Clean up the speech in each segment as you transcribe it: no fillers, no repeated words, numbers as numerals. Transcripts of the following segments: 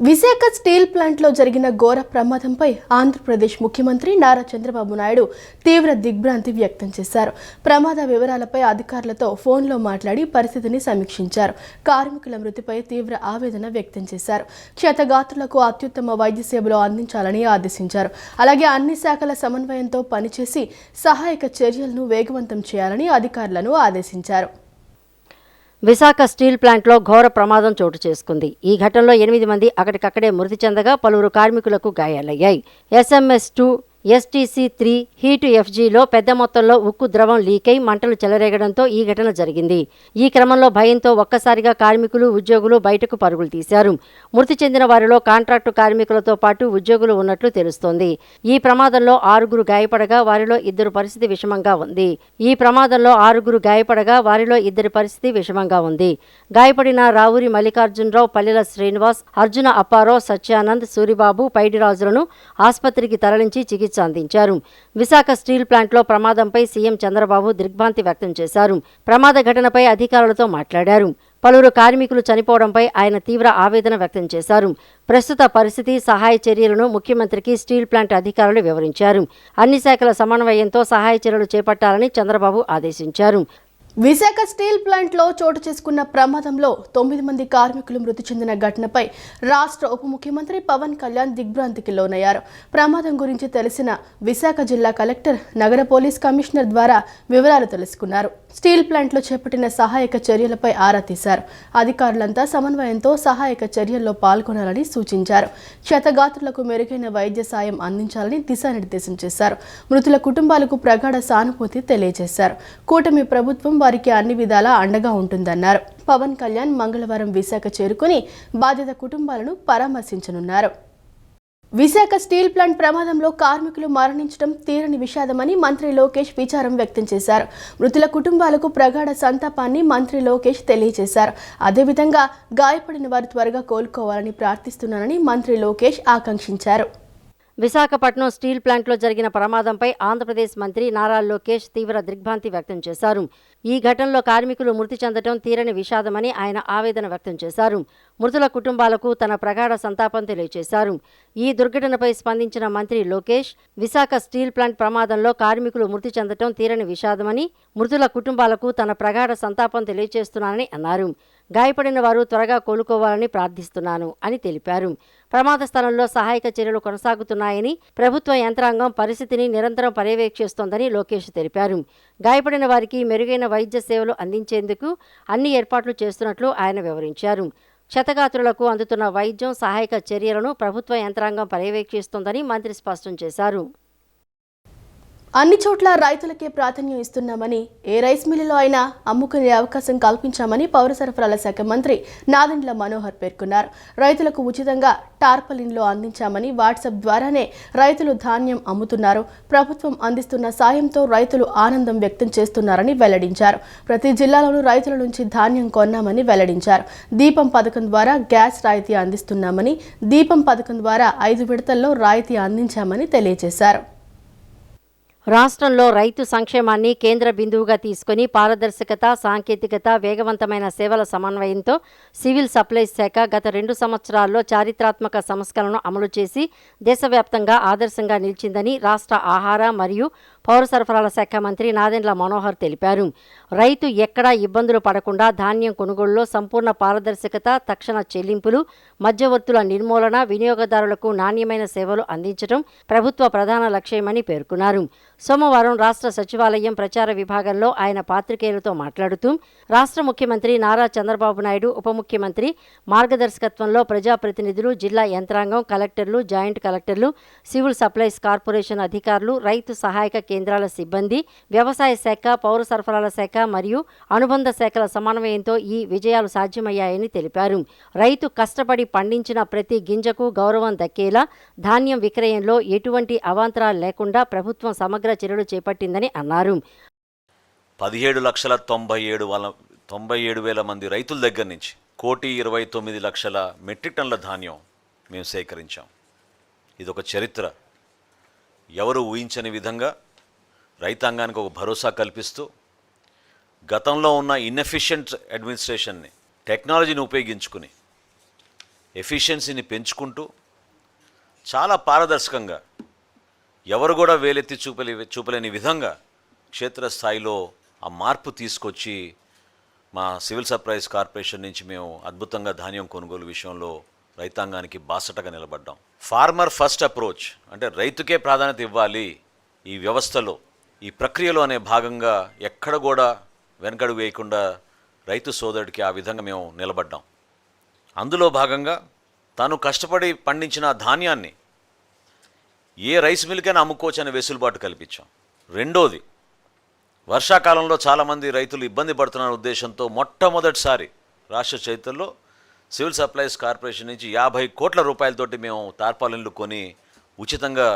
Visakha steel ప్లాంట్లో జరిగిన ఘోర ప్రమాదంపై ఆంధ్రప్రదేశ్ ముఖ్యమంత్రి నారా చంద్రబాబు నాయుడు తీవ్ర దిగ్భ్రాంతి వ్యక్తం చేశారు. ప్రమాద వివరాలపై అధికారులతో ఫోన్లో మాట్లాడి పరిస్థితిని సమీక్షించారు. కార్మికుల మృతిపై తీవ్ర ఆవేదన వ్యక్తం చేశారు. క్షతగాత్రులకు అత్యుత్తమ వైద్య సేవలు అందించాలని ఆదేశించారు. అలాగే అన్ని శాఖల సమన్వయంతో పనిచేసి సహాయక చర్యలను వేగవంతం చేయాలని అధికారులను ఆదేశించారు. విశాఖ స్టీల్ ప్లాంట్లో ఘోర ప్రమాదం చోటు చేసుకుంది. ఈ ఘటనలో 8 మంది అక్కడికక్కడే మృతి చెందగా పలువురు కార్మికులకు గాయాలయ్యాయి. SMS2 STC3 హీటు FGలో పెద్ద మొత్తంలో ఉక్కు ద్రవం లీకై మంటలు చెలరేగడంతో ఈ ఘటన జరిగింది. ఈ క్రమంలో భయంతో ఒక్కసారిగా కార్మికులు, ఉద్యోగులు బయటకు పరుగులు తీశారు. మృతి చెందిన వారిలో కాంట్రాక్టు కార్మికులతో పాటు ఉద్యోగులు ఉన్నట్లు తెలుస్తోంది. ఈ ప్రమాదంలో 6 గాయపడగా వారిలో 2 పరిస్థితి విషమంగా ఉంది. గాయపడిన రావూరి మల్లికార్జునరావు, పల్లెల శ్రీనివాస్, అర్జున అప్పారావు, సత్యానంద్, సూరిబాబు, పైడిరాజులను ఆసుపత్రికి తరలించి చికిత్స అందించారు. విశాఖ స్టీల్ ప్లాంట్లో ప్రమాదంపై సీఎం చంద్రబాబు దిగ్భ్రాంతి వ్యక్తం చేశారు. ప్రమాద ఘటనపై అధికారులతో మాట్లాడారు. పలువురు కార్మికులు చనిపోవడంపై ఆయన తీవ్ర ఆవేదన వ్యక్తం చేశారు. ప్రస్తుత పరిస్థితి, సహాయ చర్యలను ముఖ్యమంత్రికి స్టీల్ ప్లాంట్ అధికారులు వివరించారు. అన్ని శాఖల సమన్వయంతో సహాయ చర్యలు చేపట్టాలని చంద్రబాబు ఆదేశించారు. విశాఖ స్టీల్ ప్లాంట్లో చోటు చేసుకున్న ప్రమాదంలో 9 మంది కార్మికులు మృతి చెందిన ఘటనపై రాష్ట్ర ఉప ముఖ్యమంత్రి పవన్ కళ్యాణ్ దిగ్భ్రాంతికి లోనయ్యారు. ప్రమాదం గురించి తెలిసిన విశాఖ జిల్లా కలెక్టర్, నగర పోలీస్ కమిషనర్ ద్వారా వివరాలు తెలుసుకున్నారు. స్టీల్ ప్లాంట్లో చేపట్టిన సహాయక చర్యలపై ఆరా తీశారు. అధికారులంతా సమన్వయంతో సహాయక చర్యల్లో పాల్గొనాలని సూచించారు. క్షతగాత్రులకు మెరుగైన వైద్య సాయం అందించాలని దిశానిర్దేశం చేశారు. మృతుల కుటుంబాలకు ప్రగాఢ సానుభూతి తెలియజేశారు. కూటమి ప్రభుత్వం వారికి అన్ని విధాలా అండగా ఉంటుందన్నారు. పవన్ కళ్యాణ్ మంగళవారం విశాఖ చేరుకుని బాధిత కుటుంబాలను పరామర్శించనున్నారు. విశాఖ స్టీల్ ప్లాంట్ ప్రమాదంలో కార్మికులు మరణించడం తీరని విషాదమని మంత్రి లోకేష్ విచారం వ్యక్తం చేశారు. మృతుల కుటుంబాలకు ప్రగాఢ సంతాపాన్ని మంత్రి లోకేష్ తెలియజేశారు. అదేవిధంగా గాయపడిన వారు త్వరగా కోలుకోవాలని ప్రార్థిస్తున్నానని మంత్రి లోకేష్ ఆకాంక్షించారు. విశాఖపట్నం స్టీల్ ప్లాంట్లో జరిగిన ప్రమాదంపై ఆంధ్రప్రదేశ్ మంత్రి నారా లోకేష్ తీవ్ర దిగ్భ్రాంతి వ్యక్తం చేశారు. ఈ ఘటనలో కార్మికులు మృతి చెందడం తీరని విషాదమని ఆయన ఆవేదన వ్యక్తం చేశారు. మృతుల కుటుంబాలకు తన ప్రగాఢ సంతాపం తెలియజేశారు. ఈ దుర్ఘటనపై స్పందించిన మంత్రి లోకేష్, విశాఖ స్టీల్ ప్లాంట్ ప్రమాదంలో కార్మికులు మృతి చెందడం తీరని విషాదమని, మృతుల కుటుంబాలకు తన ప్రగాఢ సంతాపం తెలియజేస్తున్నానని అన్నారు. గాయపడిన వారు త్వరగా కోలుకోవాలని ప్రార్థిస్తున్నాను అని తెలిపారు. ప్రమాద స్థలంలో సహాయక చర్యలు కొనసాగుతున్నాయని, ప్రభుత్వ యంత్రాంగం పరిస్థితిని నిరంతరం పర్యవేక్షిస్తోందని లోకేష్ తెలిపారు. గాయపడిన వారికి మెరుగైన వైద్య సేవలు అందించేందుకు అన్ని ఏర్పాట్లు చేస్తున్నట్లు ఆయన వివరించారు. క్షతగాత్రులకు అందుతున్న వైద్యం, సహాయక చర్యలను ప్రభుత్వ యంత్రాంగం పర్యవేక్షిస్తోందని మంత్రి స్పష్టం చేశారు. అన్ని చోట్ల రైతులకే ప్రాధాన్యం ఇస్తున్నామని, ఏ రైస్ మిల్లులో అయినా అమ్ముకునే అవకాశం కల్పించామని పౌర సరఫరాల శాఖ మంత్రి నాదెండ్ల మనోహర్ పేర్కొన్నారు. రైతులకు ఉచితంగా టార్పలిన్లు అందించామని, వాట్సాప్ ద్వారానే రైతులు ధాన్యం అమ్ముతున్నారు. ప్రభుత్వం అందిస్తున్న సాయంతో రైతులు ఆనందం వ్యక్తం చేస్తున్నారని వెల్లడించారు. ప్రతి జిల్లాలోనూ రైతుల నుంచి ధాన్యం కొన్నామని వెల్లడించారు. దీపం పథకం ద్వారా గ్యాస్ రాయితీ అందిస్తున్నామని, దీపం పథకం ద్వారా 5 విడతల్లో రాయితీ అందించామని తెలియజేశారు. రాష్ట్రంలో రైతు సంక్షేమాన్ని కేంద్ర బిందువుగా తీసుకుని పారదర్శకత, సాంకేతికత, వేగవంతమైన సేవల సమన్వయంతో సివిల్ సప్లైస్ శాఖ గత 2 సంవత్సరాల్లో చారిత్రాత్మక సంస్కరణను అమలు చేసి దేశవ్యాప్తంగా ఆదర్శంగా నిలిచిందని రాష్ట్ర ఆహార మరియు పౌర సరఫరాల శాఖ మంత్రి నాదెండ్ల మనోహర్ తెలిపారు. రైతు ఎక్కడా ఇబ్బందులు పడకుండా ధాన్యం కొనుగోలులో సంపూర్ణ పారదర్శకత, తక్షణ చెల్లింపులు, మధ్యవర్తుల నిర్మూలన, వినియోగదారులకు నాణ్యమైన సేవలు అందించడం ప్రభుత్వ ప్రధాన లక్ష్యమని పేర్కొన్నారు. సోమవారం రాష్ట్ర సచివాలయం ప్రచార విభాగంలో ఆయన పాత్రికేయులతో మాట్లాడుతూ, రాష్ట్ర ముఖ్యమంత్రి నారా చంద్రబాబు నాయుడు, ఉప ముఖ్యమంత్రి మార్గదర్శకత్వంలో ప్రజాప్రతినిధులు, జిల్లా యంత్రాంగం, కలెక్టర్లు, జాయింట్ కలెక్టర్లు, సివిల్ సప్లైస్ కార్పొరేషన్ అధికారులు, రైతు సహాయక కేంద్రాల సిబ్బంది, వ్యవసాయ శాఖ, పౌర సరఫరాల శాఖ మరియు అనుబంధ శాఖల సమన్వయంతో ఈ విజయాలు సాధ్యమయ్యాయని తెలిపారు. రైతు కష్టపడి పండించిన ప్రతి గింజకు గౌరవం దక్కేలా ధాన్యం విక్రయంలో ఎటువంటి అవాంతరాలు లేకుండా ప్రభుత్వం సమగ్ర చర్యలు చేపట్టిందని అన్నారు. 17,97,000 మంది రైతుల దగ్గర నుంచి 1,29,00,000 మెట్రిక్ టన్నుల ధాన్యం మేము సేకరించాం. ఇదొక చరిత్ర. ఎవరు ఊహించని విధంగా రైతాంగానికి ఒక భరోసా కల్పిస్తూ, గతంలో ఉన్న ఇన్ఎఫిషియెంట్ అడ్మినిస్ట్రేషన్ని టెక్నాలజీని ఉపయోగించుకుని ఎఫిషియన్సీని పెంచుకుంటూ చాలా పారదర్శకంగా ఎవరు కూడా వేలెత్తి చూపలేని విధంగా క్షేత్రస్థాయిలో ఆ మార్పు తీసుకొచ్చి మా సివిల్ సప్లైస్ కార్పొరేషన్ నుంచి మేము అద్భుతంగా ధాన్యం కొనుగోలు విషయంలో రైతాంగానికి బాసటగా నిలబడ్డాం. ఫార్మర్ ఫస్ట్ అప్రోచ్ అంటే రైతుకే ప్రాధాన్యత ఇవ్వాలి ఈ వ్యవస్థలో, ఈ ప్రక్రియలో అనే భాగంగా ఎక్కడ కూడా వెనకడుగు వేయకుండా రైతు సోదరుడికి ఆ విధంగా మేము నిలబడ్డాం. అందులో భాగంగా తాను కష్టపడి పండించిన ధాన్యాన్ని ఏ రైస్ మిల్కైనా అమ్ముకోవచ్చు అనే వెసులుబాటు కల్పించాం. రెండోది, వర్షాకాలంలో చాలామంది రైతులు ఇబ్బంది పడుతున్న ఉద్దేశంతో మొట్టమొదటిసారి రాష్ట్ర చరిత్రలో సివిల్ సప్లైస్ కార్పొరేషన్ నుంచి 50 కోట్ల రూపాయలతోటి మేము తార్పాలిన్లు కొని ఉచితంగా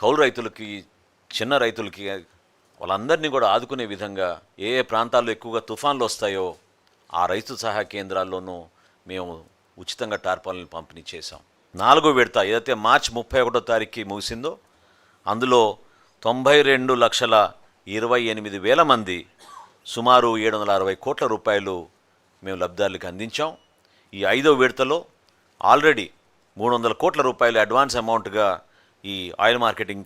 కౌలు రైతులకి, చిన్న రైతులకి వాళ్ళందరినీ కూడా ఆదుకునే విధంగా ఏ ఏ ప్రాంతాల్లో ఎక్కువగా తుఫాన్లు వస్తాయో ఆ రైతు సహాయ కేంద్రాల్లోనూ మేము ఉచితంగా టార్పాలిన్లు పంపిణీ చేశాం. 4వ విడత ఏదైతే మార్చి 31వ తారీఖుకి ముగిసిందో అందులో 92,28,000 మంది సుమారు 760 కోట్ల రూపాయలు మేము లబ్ధిదారులకు అందించాం. ఈ 5వ విడతలో ఆల్రెడీ 300 కోట్ల రూపాయలు అడ్వాన్స్ అమౌంట్గా ఈ ఆయిల్ మార్కెటింగ్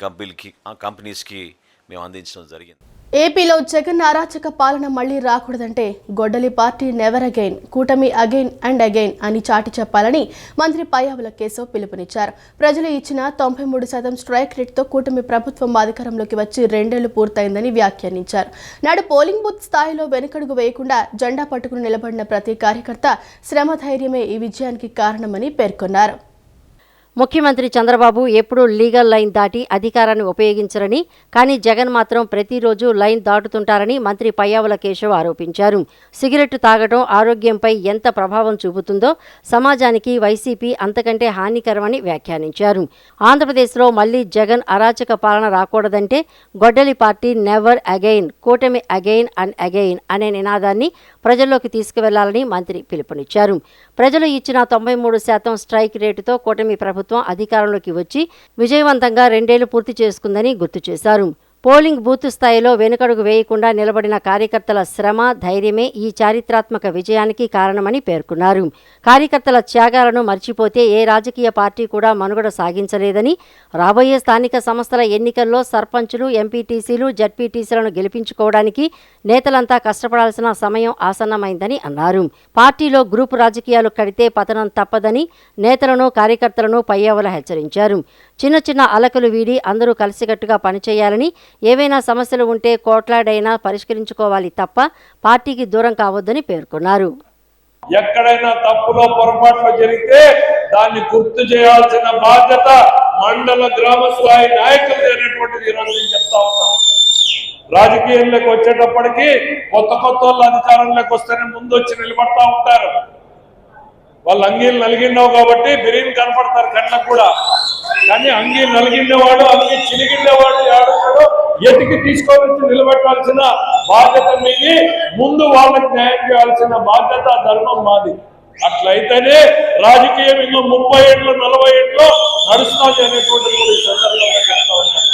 కంపెనీస్కి మేము అందించడం జరిగింది. ఏపీలో జగన్ అరాచక పాలన మళ్లీ రాకూడదంటే గొడ్డలి పార్టీ నెవర్ అగైన్, కూటమి అగైన్ అండ్ అగైన్ అని చాటి చెప్పాలని మంత్రి పయ్యావుల కేశవ్ పిలుపునిచ్చారు. ప్రజలు ఇచ్చిన 93% స్ట్రైక్ రేట్తో కూటమి ప్రభుత్వం అధికారంలోకి వచ్చి 2 ఏళ్లు పూర్తయిందని వ్యాఖ్యానించారు. నాడు పోలింగ్ బూత్ స్థాయిలో వెనుకడుగు వేయకుండా జెండా పట్టుకుని నిలబడిన ప్రతి కార్యకర్త శ్రమ ధైర్యమే ఈ విజయానికి కారణమని పేర్కొన్నారు. ముఖ్యమంత్రి చంద్రబాబు ఎప్పుడూ లీగల్ లైన్ దాటి అధికారాన్ని ఉపయోగించరని, కానీ జగన్ మాత్రం ప్రతిరోజు లైన్ దాటుతుంటారని మంత్రి పయ్యావుల కేశవ్ ఆరోపించారు. సిగరెట్ తాగడం ఆరోగ్యంపై ఎంత ప్రభావం చూపుతుందో సమాజానికి వైసీపీ అంతకంటే హానికరమని వ్యాఖ్యానించారు. ఆంధ్రప్రదేశ్లో మళ్లీ జగన్ అరాచక పాలన రాకూడదంటే గొడ్డలి పార్టీ నెవర్ అగైన్, కూటమి అగైన్ అండ్ అగైన్ అనే నినాదాన్ని ప్రజల్లోకి తీసుకువెళ్లాలని మంత్రి పిలుపునిచ్చారు. ప్రజలు ఇచ్చిన 93% స్ట్రైక్ రేటుతో కూటమి ప్రభుత్వం అధికారంలోకి వచ్చి విజయవంతంగా 2 ఏళ్లు పూర్తి చేసుకుందని గుర్తు చేశారు. పోలింగ్ బూత్ స్థాయిలో వెనుకడుగు వేయకుండా నిలబడిన కార్యకర్తల శ్రమ ధైర్యమే ఈ చారిత్రాత్మక విజయానికి కారణమని పేర్కొన్నారు. కార్యకర్తల త్యాగాలను మర్చిపోతే ఏ రాజకీయ పార్టీ కూడా మనుగడ సాగించలేదని, రాబోయే స్థానిక సంస్థల ఎన్నికల్లో సర్పంచులు, ఎంపీటీసీలు, జడ్పీటీసీలను గెలిపించుకోవడానికి నేతలంతా కష్టపడాల్సిన సమయం ఆసన్నమైందని అన్నారు. పార్టీలో గ్రూపు రాజకీయాలు కడితే పతనం తప్పదని నేతలను, కార్యకర్తలను పయ్యావుల హెచ్చరించారు. చిన్న చిన్న అలకలు వీడి అందరూ కలిసికట్టుగా పనిచేయాలని, ఏవైనా సమస్యలు ఉంటే కోట్లాడైనా పరిష్కరించుకోవాలి తప్ప పార్టీకి దూరం కావద్దని పేర్కొన్నారు. ఎక్కడైనా తప్పులో పొరపాట్లు జరిగితే దాన్ని గుర్తు చేయాల్సిన బాధ్యత మండల గ్రామ స్థాయి నాయకులు అనేటువంటిది ఈరోజు నేను చెప్తా ఉన్నాను. రాజకీయంలోకి వచ్చేటప్పటికి కొత్త వాళ్ళు అధికారంలోకి వస్తేనే ముందు వచ్చి నిలబడతా ఉంటారు. వాళ్ళు అంగీలు నలిగిండవు కాబట్టి బిర్యానీ కనపడతారు కళ్ళకు కూడా. కానీ అంగీ నలిగిండేవాడు, అంగీ చిరిగిండేవాడు ఎవడో ఎతికి తీసుకొని వచ్చి నిలబెట్టాల్సిన బాధ్యత మీది. ముందు వాళ్ళకి న్యాయం చేయాల్సిన బాధ్యత, ధర్మం మాది. అట్లయితేనే రాజకీయం ఇంకా 30 ఏళ్ళు 40 ఏళ్ళు నడుస్తుంది అనేటువంటి కూడా ఈ సందర్భంగా చెప్తా ఉన్నాను.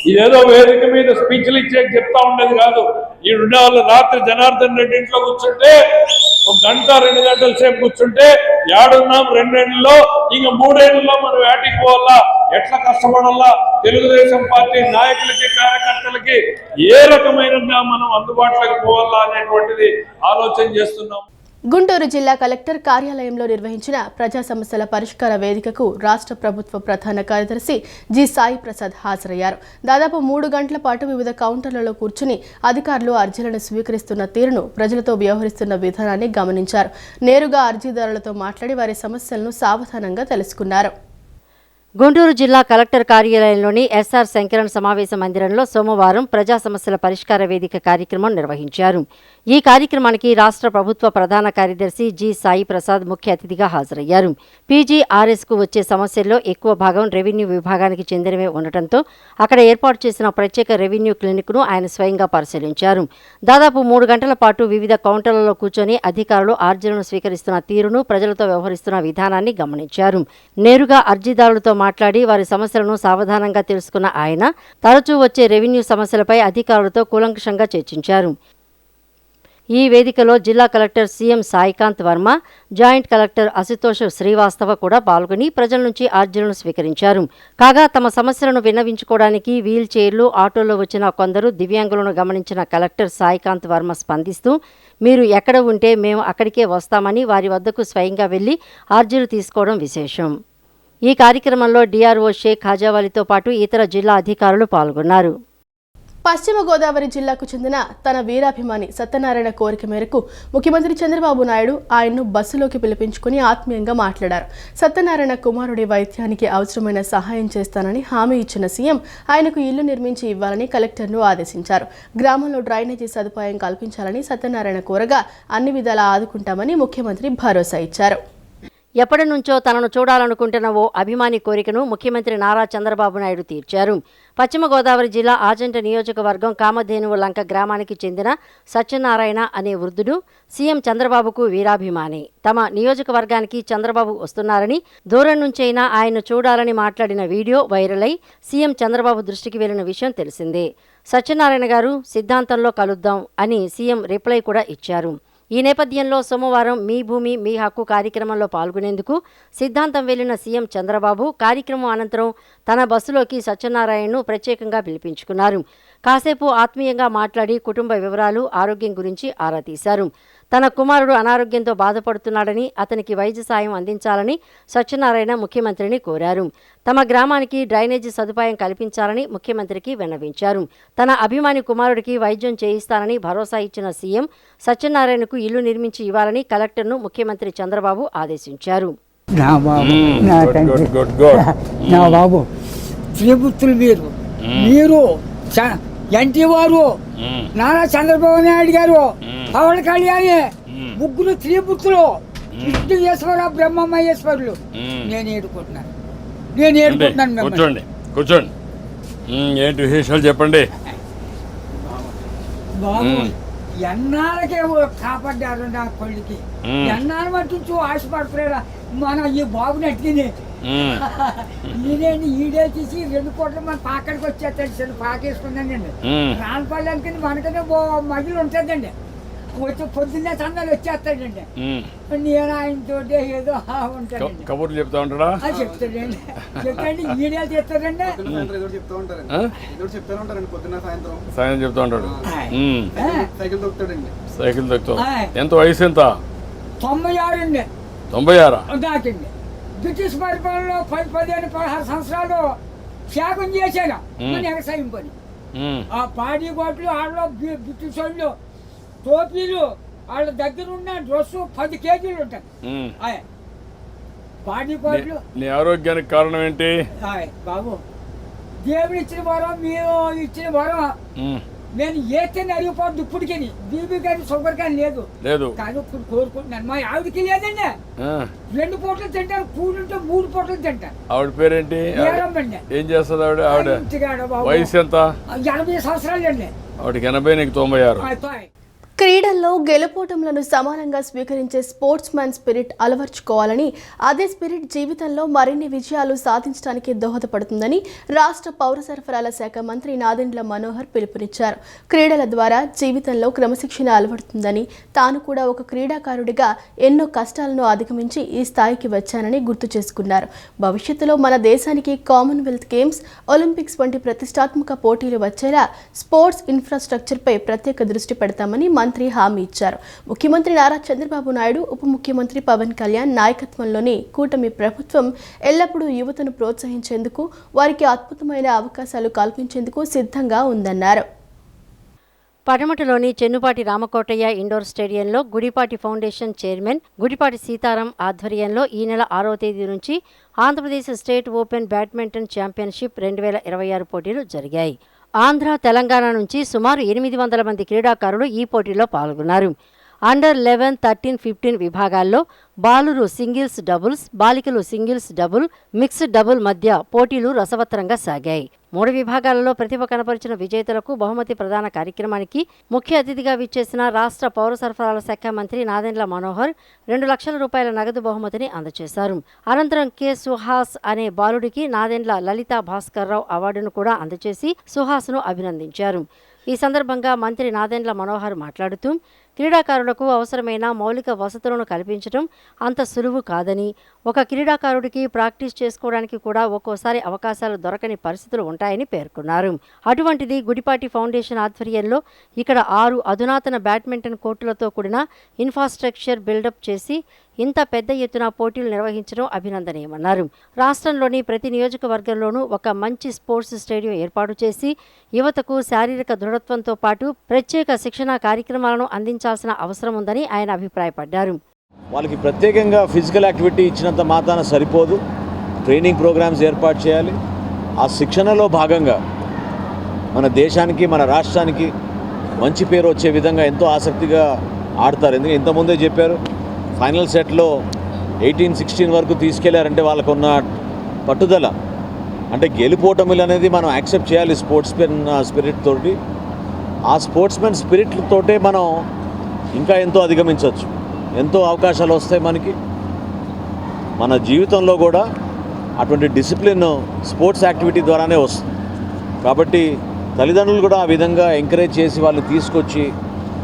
ఇదేదో వేదిక మీద స్పీచ్లు ఇచ్చే చెప్తా ఉండేది కాదు. ఈ ఉండే వాళ్ళు రాత్రి జనార్దన్ రెడ్డి ఇంట్లో కూర్చుంటే 1 గంట 2 గంటల సేపు కూర్చుంటే ఏడున్నాం 2 ఏళ్లలో, ఇంక 3 ఏళ్లలో మనం వేటికి పోవాలా, ఎట్లా కష్టపడాలా, తెలుగుదేశం పార్టీ నాయకులకి కార్యకర్తలకి ఏ రకమైన మనం అందుబాటులోకి పోవాలా అనేటువంటిది ఆలోచన చేస్తున్నాం. గుంటూరు జిల్లా కలెక్టర్ కార్యాలయంలో నిర్వహించిన ప్రజా సమస్యల పరిష్కార వేదికకు రాష్ట్ర ప్రభుత్వ ప్రధాన కార్యదర్శి జి సాయి ప్రసాద్ హాజరయ్యారు. దాదాపు 3 గంటల పాటు వివిధ కౌంటర్లలో కూర్చుని అధికారులు అర్జీలను స్వీకరిస్తున్న తీరును, ప్రజలతో వ్యవహరిస్తున్న విధానాన్ని గమనించారు. నేరుగా అర్జీదారులతో మాట్లాడి వారి సమస్యలను సావధానంగా తెలుసుకున్నారు. గుంటూరు జిల్లా కలెక్టర్ కార్యాలయంలోని ఎస్ఆర్ శంకరన్ సమావేశ మందిరంలో సోమవారం ప్రజా సమస్యల పరిష్కార వేదిక కార్యక్రమం నిర్వహించారు. ఈ కార్యక్రమానికి రాష్ట్ర ప్రభుత్వ ప్రధాన కార్యదర్శి జి సాయి ప్రసాద్ ముఖ్య అతిథిగా హాజరయ్యారు. పీజీఆర్ఎస్కు వచ్చే సమస్యల్లో ఎక్కువ భాగం రెవెన్యూ విభాగానికి చెందినవే ఉండటంతో అక్కడ ఏర్పాటు చేసిన ప్రత్యేక రెవెన్యూ క్లినిక్ను ఆయన స్వయంగా పరిశీలించారు. దాదాపు 3 గంటల పాటు వివిధ కౌంటర్లలో కూర్చొని అధికారులు అర్జీలను స్వీకరిస్తున్న తీరును, ప్రజలతో వ్యవహరిస్తున్న విధానాన్ని గమనించారు. నేరుగా అర్జీదారులతో మాట్లాడి వారి సమస్యలను సావధానంగా తెలుసుకున్న ఆయన తరచూ వచ్చే రెవెన్యూ సమస్యలపై అధికారులతో కూలంకషంగా చర్చించారు. ఈ వేదికలో జిల్లా collector CM Saikanth Varma, joint collector Ashutosh Srivastava కూడా పాల్గొని ప్రజల నుంచి అర్జీలను స్వీకరించారు. కాగా తమ సమస్యలను విన్నవించుకోవడానికి వీల్ చైర్లు, ఆటోలో వచ్చిన కొందరు దివ్యాంగులను గమనించిన కలెక్టర్ సాయికాంత్ వర్మ స్పందిస్తూ, మీరు ఎక్కడ ఉంటే మేము అక్కడికే వస్తామని వారి వద్దకు స్వయంగా వెళ్లి అర్జీలు తీసుకోవడం విశేషం. ఈ కార్యక్రమంలో డిఆర్ఓ షేక్ ఖాజావాలితో పాటు ఇతర జిల్లా అధికారులు పాల్గొన్నారు. పశ్చిమ గోదావరి జిల్లాకు చెందిన తన వీరాభిమాని సత్యనారాయణ కోరిక మేరకు ముఖ్యమంత్రి చంద్రబాబు నాయుడు ఆయన్ను బస్సులోకి పిలిపించుకుని ఆత్మీయంగా మాట్లాడారు. సత్యనారాయణ కుమారుడి వైద్యానికి అవసరమైన సహాయం చేస్తానని హామీ ఇచ్చిన సీఎం ఆయనకు ఇల్లు నిర్మించి ఇవ్వాలని కలెక్టర్ను ఆదేశించారు. గ్రామంలో డ్రైనేజీ సదుపాయం కల్పించాలని సత్యనారాయణ కోరగా అన్ని విధాలా ఆదుకుంటామని ముఖ్యమంత్రి భరోసా ఇచ్చారు. ఎప్పటి నుంచో తనను చూడాలనుకుంటున్న ఓ అభిమాని కోరికను ముఖ్యమంత్రి నారా చంద్రబాబు నాయుడు తీర్చారు. పశ్చిమ గోదావరి జిల్లా ఆజంట నియోజకవర్గం కామధేనువు లంక గ్రామానికి చెందిన సత్యనారాయణ అనే వృద్ధుడు సీఎం చంద్రబాబుకు వీరాభిమాని. తమ నియోజకవర్గానికి చంద్రబాబు వస్తున్నారని, దూరం నుంచైనా ఆయన చూడాలని మాట్లాడిన వీడియో వైరల్ అయి సీఎం చంద్రబాబు దృష్టికి వెళ్లిన విషయం తెలిసిందే. సత్యనారాయణ గారు సిద్ధాంతంలో కలుద్దాం అని సీఎం రిప్లై కూడా ఇచ్చారు. ఈ నేపథ్యంలో సోమవారం మీ భూమి మీ హక్కు కార్యక్రమంలో పాల్గొనేందుకు సిద్ధాంతం వెళ్లిన సీఎం చంద్రబాబు కార్యక్రమం అనంతరం తన బస్సులోకి సత్యనారాయణను ప్రత్యేకంగా పిలిపించుకున్నారు. కాసేపు ఆత్మీయంగా మాట్లాడి కుటుంబ వివరాలు, ఆరోగ్యం గురించి ఆరా తీశారు. తన కుమారుడు అనారోగ్యంతో బాధపడుతున్నాడని, అతనికి వైద్య సాయం అందించాలని సత్యనారాయణ ముఖ్యమంత్రిని కోరారు. తమ గ్రామానికి డ్రైనేజీ సదుపాయం కల్పించాలని ముఖ్యమంత్రికి విన్నవించారు. తన అభిమాని కుమారుడికి వైద్యం చేయిస్తానని భరోసా ఇచ్చిన సీఎం సత్యనారాయణకు ఇల్లు నిర్మించి ఇవ్వాలని కలెక్టర్ను ముఖ్యమంత్రి చంద్రబాబు ఆదేశించారు. నా బాబు త్రిపుత్రులు మీరు ఎన్టీ వారు, నారా చంద్రబాబు నాయుడు గారు, పవన్ కళ్యాణి, ముగ్గురు త్రిపుత్రులు, విష్ణుయేశ్వర బ్రహ్మమహేశ్వరులు. నేను ఏడుకుంటున్నాను. కూర్చోండి. ఏంటి విశేషాలు చెప్పండి. బాబు ఎన్నాళ్ళకే కాపాడ్డారు నా కొడుకి. ఎన్నాళ్ళ మట్టు ఆశపడుతున్నారా మన ఈ బాబుని అట్టిని. నేనేంటి ఈడే తీసి 2 కోట్ల మన పాకడికి వచ్చేస్తాడు. పాకేసుకున్నానండి. రాన్పల్లి మనకనే మగిలి ఉంటుందండి. వచ్చి పొద్దున్నే సందాలు వచ్చేస్తాడండి. నేను ఆయనతో ఏదో ఉంటానండి. కబుర్లు చెప్తా ఉంటాడా? చెప్తాడండి. చెప్తాండి ఈడేలు చేస్తాడండి. సాయం చెప్తా ఉంటాడు. సైకిల్ దొక్కుతాడు. ఎంత వయసు ఎంత? 96 అండి. 96 దాకండి. బ్రిటిష్ పరిపాలనలో 15-16 సంవత్సరాలు త్యాగం చేశాను మన వ్యవసాయం పని. ఆ పాడి గోట్లు వాళ్ళలో బ్రిటిష్ వాళ్ళు టోపీలు వాళ్ళ దగ్గర ఉన్న డ్రెస్సు 10 కేజీలు ఉంటాయి. పాడి గోట్లు. నీ ఆరోగ్యానికి కారణం ఏంటి బాబు? దేవుడు ఇచ్చిన వరం, మీరు ఇచ్చిన వరం. నేను ఏతేనే అరిగిపోద్దు ఇప్పటికి. బీబీ కానీ షుగర్ కానీ లేదు. కానీ ఇప్పుడు కోరుకుంటున్నాను. మా ఆవిడకి లేదండి. 2 పూటలు తింటారు. కూడుంటే 3 పూటలు తింటారు. ఆవిడ పేరేంటి? ఏం చేస్తుంది ఆవిడ? వయసు ఎంత? 80 సంవత్సరాలు అండి. ఆవిడకి 80, నీకు 96. క్రీడల్లో గెలుపోటములను సమానంగా స్వీకరించే స్పోర్ట్స్ మ్యాన్ స్పిరిట్ అలవర్చుకోవాలని, అదే స్పిరిట్ జీవితంలో మరిన్ని విజయాలు సాధించడానికి దోహదపడుతుందని రాష్ట్ర పౌర సరఫరాల శాఖ మంత్రి నాదెండ్ల మనోహర్ పిలుపునిచ్చారు. క్రీడల ద్వారా జీవితంలో క్రమశిక్షణ అలవడుతుందని, తాను కూడా ఒక క్రీడాకారుడిగా ఎన్నో కష్టాలను అధిగమించి ఈ స్థాయికి వచ్చానని గుర్తు చేసుకున్నారు. భవిష్యత్తులో మన దేశానికి కామన్వెల్త్ గేమ్స్, ఒలింపిక్స్ వంటి ప్రతిష్టాత్మక పోటీలు వచ్చేలా స్పోర్ట్స్ ఇన్ఫ్రాస్ట్రక్చర్పై ప్రత్యేక దృష్టి పెడతామని మంత్రి హామీ ఇచ్చారు. ముఖ్యమంత్రి నారా చంద్రబాబు నాయుడు, ఉప ముఖ్యమంత్రి పవన్ కళ్యాణ్ నాయకత్వంలోని కూటమి ప్రభుత్వం ఎల్లప్పుడూ యువతను ప్రోత్సహించేందుకు, వారికి అద్భుతమైన అవకాశాలు కల్పించేందుకు సిద్ధంగా ఉందన్నారు. పడమటలోని చెన్నుపాటి రామకోటయ్య ఇండోర్ స్టేడియంలో గుడిపాటి ఫౌండేషన్ చైర్మన్ గుడిపాటి సీతారాం ఆధ్వర్యంలో ఈ నెల 6వ తేదీ నుంచి Andhra Pradesh state open badminton championship 2026 పోటీలు జరిగాయి. ఆంధ్ర, తెలంగాణ నుంచి సుమారు 800 మంది క్రీడాకారులు ఈ పోటీలో పాల్గొన్నారు. అండర్ 11, 13, 15 విభాగాల్లో బాలురు సింగిల్స్ డబుల్స్, బాలికలు సింగిల్స్ డబుల్, మిక్స్డ్ డబుల్ మధ్య పోటీలు రసవత్తరంగా సాగాయి. 3 విభాగాలలో ప్రతిభ కనపరిచిన విజేతలకు బహుమతి ప్రదాన కార్యక్రమానికి ముఖ్య అతిథిగా విచ్చేసిన రాష్ట్ర పౌర సరఫరాల శాఖ మంత్రి నాదెండ్ల మనోహర్ 2 లక్షల రూపాయల నగదు బహుమతిని అందజేశారు. అనంతరం కె సుహాస్ అనే బాలుడికి నాదెండ్ల లలితా భాస్కర్రావు అవార్డును కూడా అందజేసి సుహాస్ను అభినందించారు. ఈ సందర్భంగా మంత్రి నాదెండ్ల మనోహర్ మాట్లాడుతూ, క్రీడాకారులకు అవసరమైన మౌలిక వసతులను కల్పించడం అంత సులువు కాదని, ఒక క్రీడాకారుడికి ప్రాక్టీస్ చేసుకోవడానికి కూడా ఒక్కోసారి అవకాశాలు దొరకని పరిస్థితులు ఉంటాయని పేర్కొన్నారు. అటువంటిది గుడిపాటి ఫౌండేషన్ ఆధ్వర్యంలో ఇక్కడ 6 అధునాతన బ్యాడ్మింటన్ కోర్టులతో కూడిన ఇన్ఫ్రాస్ట్రక్చర్ బిల్డప్ చేసి ఇంత పెద్ద ఎత్తున పోటీలు నిర్వహించడం అభినందనీయమన్నారు. రాష్ట్రంలోని ప్రతి నియోజకవర్గంలోనూ ఒక మంచి స్పోర్ట్స్ స్టేడియం ఏర్పాటు చేసి యువతకు శారీరక దృఢత్వంతో పాటు ప్రత్యేక శిక్షణా కార్యక్రమాలను అందించాల్సిన అవసరం ఉందని ఆయన అభిప్రాయపడ్డారు. వాళ్ళకి ప్రత్యేకంగా ఫిజికల్ యాక్టివిటీ ఇచ్చినంత మాత్రాన సరిపోదు, ట్రైనింగ్ ప్రోగ్రామ్స్ ఏర్పాటు చేయాలి. ఆ శిక్షణలో భాగంగా మన దేశానికి మన రాష్ట్రానికి మంచి పేరు వచ్చే విధంగా ఎంతో ఆసక్తిగా ఆడతారు. ఎందుకంటే ఇంతకుముందే చెప్పారు, ఫైనల్ సెట్లో 18-16 వరకు తీసుకెళ్లారంటే వాళ్ళకున్న పట్టుదల, అంటే గెలుపోటములు అనేది మనం యాక్సెప్ట్ చేయాలి స్పోర్ట్స్మెన్ స్పిరిట్ తోటి. ఆ స్పోర్ట్స్మెన్ స్పిరిట్ తోటే మనం ఇంకా ఎంతో అధిగమించవచ్చు, ఎంతో అవకాశాలు వస్తాయి మనకి. మన జీవితంలో కూడా అటువంటి డిసిప్లిన్ స్పోర్ట్స్ యాక్టివిటీ ద్వారానే వస్తుంది. కాబట్టి తల్లిదండ్రులు కూడా ఆ విధంగా ఎంకరేజ్ చేసి వాళ్ళు తీసుకొచ్చి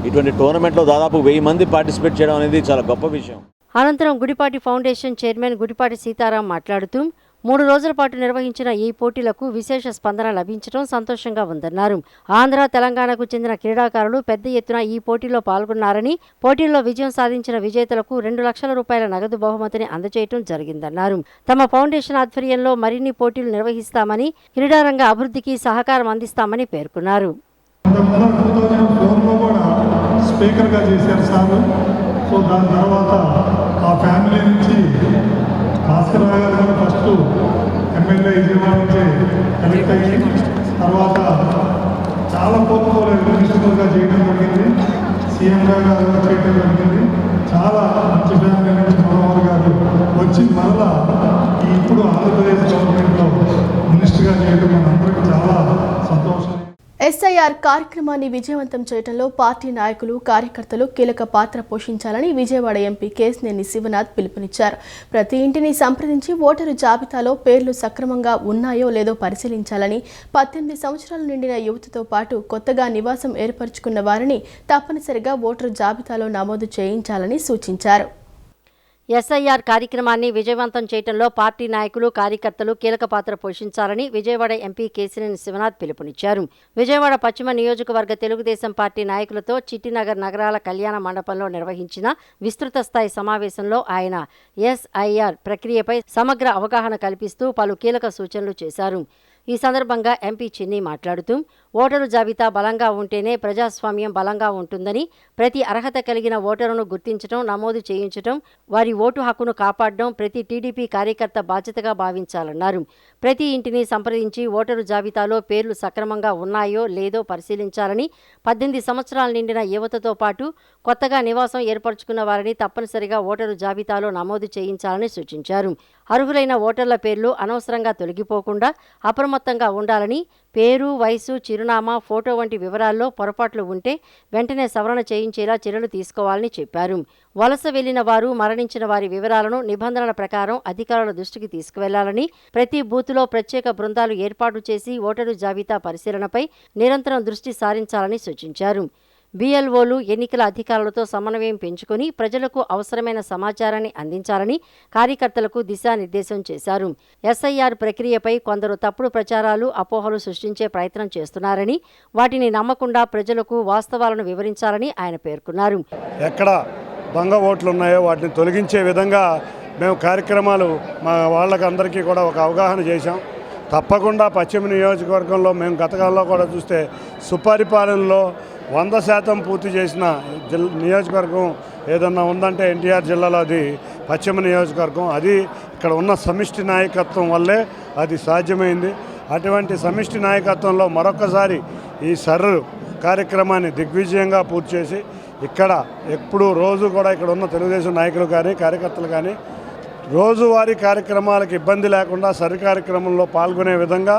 ఇటువంటి టోర్నమెంట్లో దాదాపు 1000 మంది పార్టిసిపేట్ చేయడం అనేది చాలా గొప్ప విషయం. అనంతరం గుడిపాటి ఫౌండేషన్ చైర్మన్ గుడిపాటి సీతారాం మాట్లాడుతూ 3 రోజుల పాటు నిర్వహించిన ఈ పోటీలకు విశేష స్పందన లభించడం సంతోషంగా ఉందన్నారు. ఆంధ్ర, తెలంగాణకు చెందిన క్రీడాకారులు పెద్ద ఎత్తున ఈ పోటీలో పాల్గొన్నారని, పోటీల్లో విజయం సాధించిన విజేతలకు 2 లక్షల రూపాయల నగదు బహుమతిని అందజేయడం జరిగిందన్నారు. తమ ఫౌండేషన్ ఆధ్వర్యంలో మరిన్ని పోటీలు నిర్వహిస్తామని, క్రీడారంగ అభివృద్ధికి సహకారం అందిస్తామని పేర్కొన్నారు. స్పీకర్గా చేశారు సార్. సో దాని తర్వాత ఆ ఫ్యామిలీ నుంచి భాస్కర్ రావు గారు కూడా ఫస్ట్ ఎమ్మెల్యే విజయవాడ నుంచి ఎలక్ట్ అయ్యి తర్వాత చాలా పోర్ట్ఫోలియో మినిస్టర్గా చేయడం జరిగింది, సీఎంగా చేయడం జరిగింది. చాలా మంచి ఫ్యామిలీ నుంచి మనోహర్ గారు వచ్చి మరలా ఇప్పుడు ఆంధ్రప్రదేశ్ గవర్నమెంట్లో మినిస్టర్గా చేయడం మనందరికీ చాలా సంతోషం. ఎస్ఐఆర్ కార్యక్రమాన్ని విజయవంతం చేయడంలో పార్టీ నాయకులు, కార్యకర్తలు కీలక పాత్ర పోషించాలని విజయవాడ ఎంపీ కేశినేని శివనాథ్ పిలుపునిచ్చారు. ప్రతి ఇంటిని సంప్రదించి ఓటరు జాబితాలో పేర్లు సక్రమంగా ఉన్నాయో లేదో పరిశీలించాలని, 18 సంవత్సరాలు నిండిన యువతతో పాటు కొత్తగా నివాసం ఏర్పరచుకున్న వారిని తప్పనిసరిగా ఓటరు జాబితాలో నమోదు చేయించాలని సూచించారు. ఎస్ఐఆర్ కార్యక్రమాన్ని విజయవంతం చేయడంలో పార్టీ నాయకులు, కార్యకర్తలు కీలక పాత్ర పోషించాలని విజయవాడ ఎంపీ కేశినేని శివనాథ్ పిలుపునిచ్చారు. విజయవాడ పశ్చిమ నియోజకవర్గ తెలుగుదేశం పార్టీ నాయకులతో చిట్టినగర్ నగరాల కళ్యాణ మండపంలో నిర్వహించిన విస్తృత స్థాయి సమావేశంలో ఆయన ఎస్ఐఆర్ ప్రక్రియపై సమగ్ర అవగాహన కల్పిస్తూ పలు కీలక సూచనలు చేశారు. ఈ సందర్భంగా ఎంపీ చిన్ని మాట్లాడుతూ ఓటరు జాబితా బలంగా ఉంటేనే ప్రజాస్వామ్యం బలంగా ఉంటుందని, ప్రతి అర్హత కలిగిన ఓటరును గుర్తించడం, నమోదు చేయించడం, వారి ఓటు హక్కును కాపాడడం ప్రతి టీడీపీ కార్యకర్త బాధ్యతగా భావించాలన్నారు. ప్రతి ఇంటిని సంప్రదించి ఓటరు జాబితాలో పేర్లు సక్రమంగా ఉన్నాయో లేదో పరిశీలించాలని, 18 సంవత్సరాలు నిండిన యువతతో పాటు కొత్తగా నివాసం ఏర్పరచుకున్న వారిని తప్పనిసరిగా ఓటరు జాబితాలో నమోదు చేయించాలని సూచించారు. అర్హులైన ఓటర్ల పేర్లు అనవసరంగా తొలగిపోకుండా అప్రమత్తంగా ఉండాలని, పేరు, వయసు, చిరునామా, ఫోటో వంటి వివరాల్లో పొరపాట్లు ఉంటే వెంటనే సవరణ చేయించేలా చర్యలు తీసుకోవాలని చెప్పారు. వలస వెళ్లిన వారు, మరణించిన వారి వివరాలను నిబంధనల ప్రకారం అధికారుల దృష్టికి తీసుకువెళ్లాలని, ప్రతి బూతులో ప్రత్యేక బృందాలు ఏర్పాటు చేసి ఓటరు జాబితా పరిశీలనపై నిరంతరం దృష్టి సారించాలని సూచించారు. బిఎల్ఓలు ఎన్నికల అధికారులతో సమన్వయం పెంచుకొని ప్రజలకు అవసరమైన సమాచారాన్ని అందించాలని కార్యకర్తలకు దిశానిర్దేశం చేశారు. ఎస్ఐఆర్ ప్రక్రియపై కొందరు తప్పుడు ప్రచారాలు, అపోహలు సృష్టించే ప్రయత్నం చేస్తున్నారని, వాటిని నమ్మకుండా ప్రజలకు వాస్తవాలను వివరించాలని ఆయన పేర్కొన్నారు. ఎక్కడ దొంగ ఓట్లు ఉన్నాయో వాటిని తొలగించే విధంగా మేము కార్యక్రమాలు మా వాళ్ళకందరికీ కూడా ఒక అవగాహన చేశాం. తప్పకుండా పశ్చిమ నియోజకవర్గంలో మేము గతకాలంలో కూడా చూస్తే సుపరిపాలనలో 100% పూర్తి చేసిన నియోజకవర్గం ఏదన్నా ఉందంటే ఎన్టీఆర్ జిల్లాలో అది పశ్చిమ నియోజకవర్గం. అది ఇక్కడ ఉన్న సమిష్టి నాయకత్వం వల్లే అది సాధ్యమైంది. అటువంటి సమిష్టి నాయకత్వంలో మరొకసారి ఈ సర్రు కార్యక్రమాన్ని దిగ్విజయంగా పూర్తి చేసి ఇక్కడ ఎప్పుడు రోజు కూడా ఇక్కడ ఉన్న తెలుగుదేశం నాయకులు కానీ కార్యకర్తలు కానీ రోజువారీ కార్యక్రమాలకు ఇబ్బంది లేకుండా సరి కార్యక్రమంలో పాల్గొనే విధంగా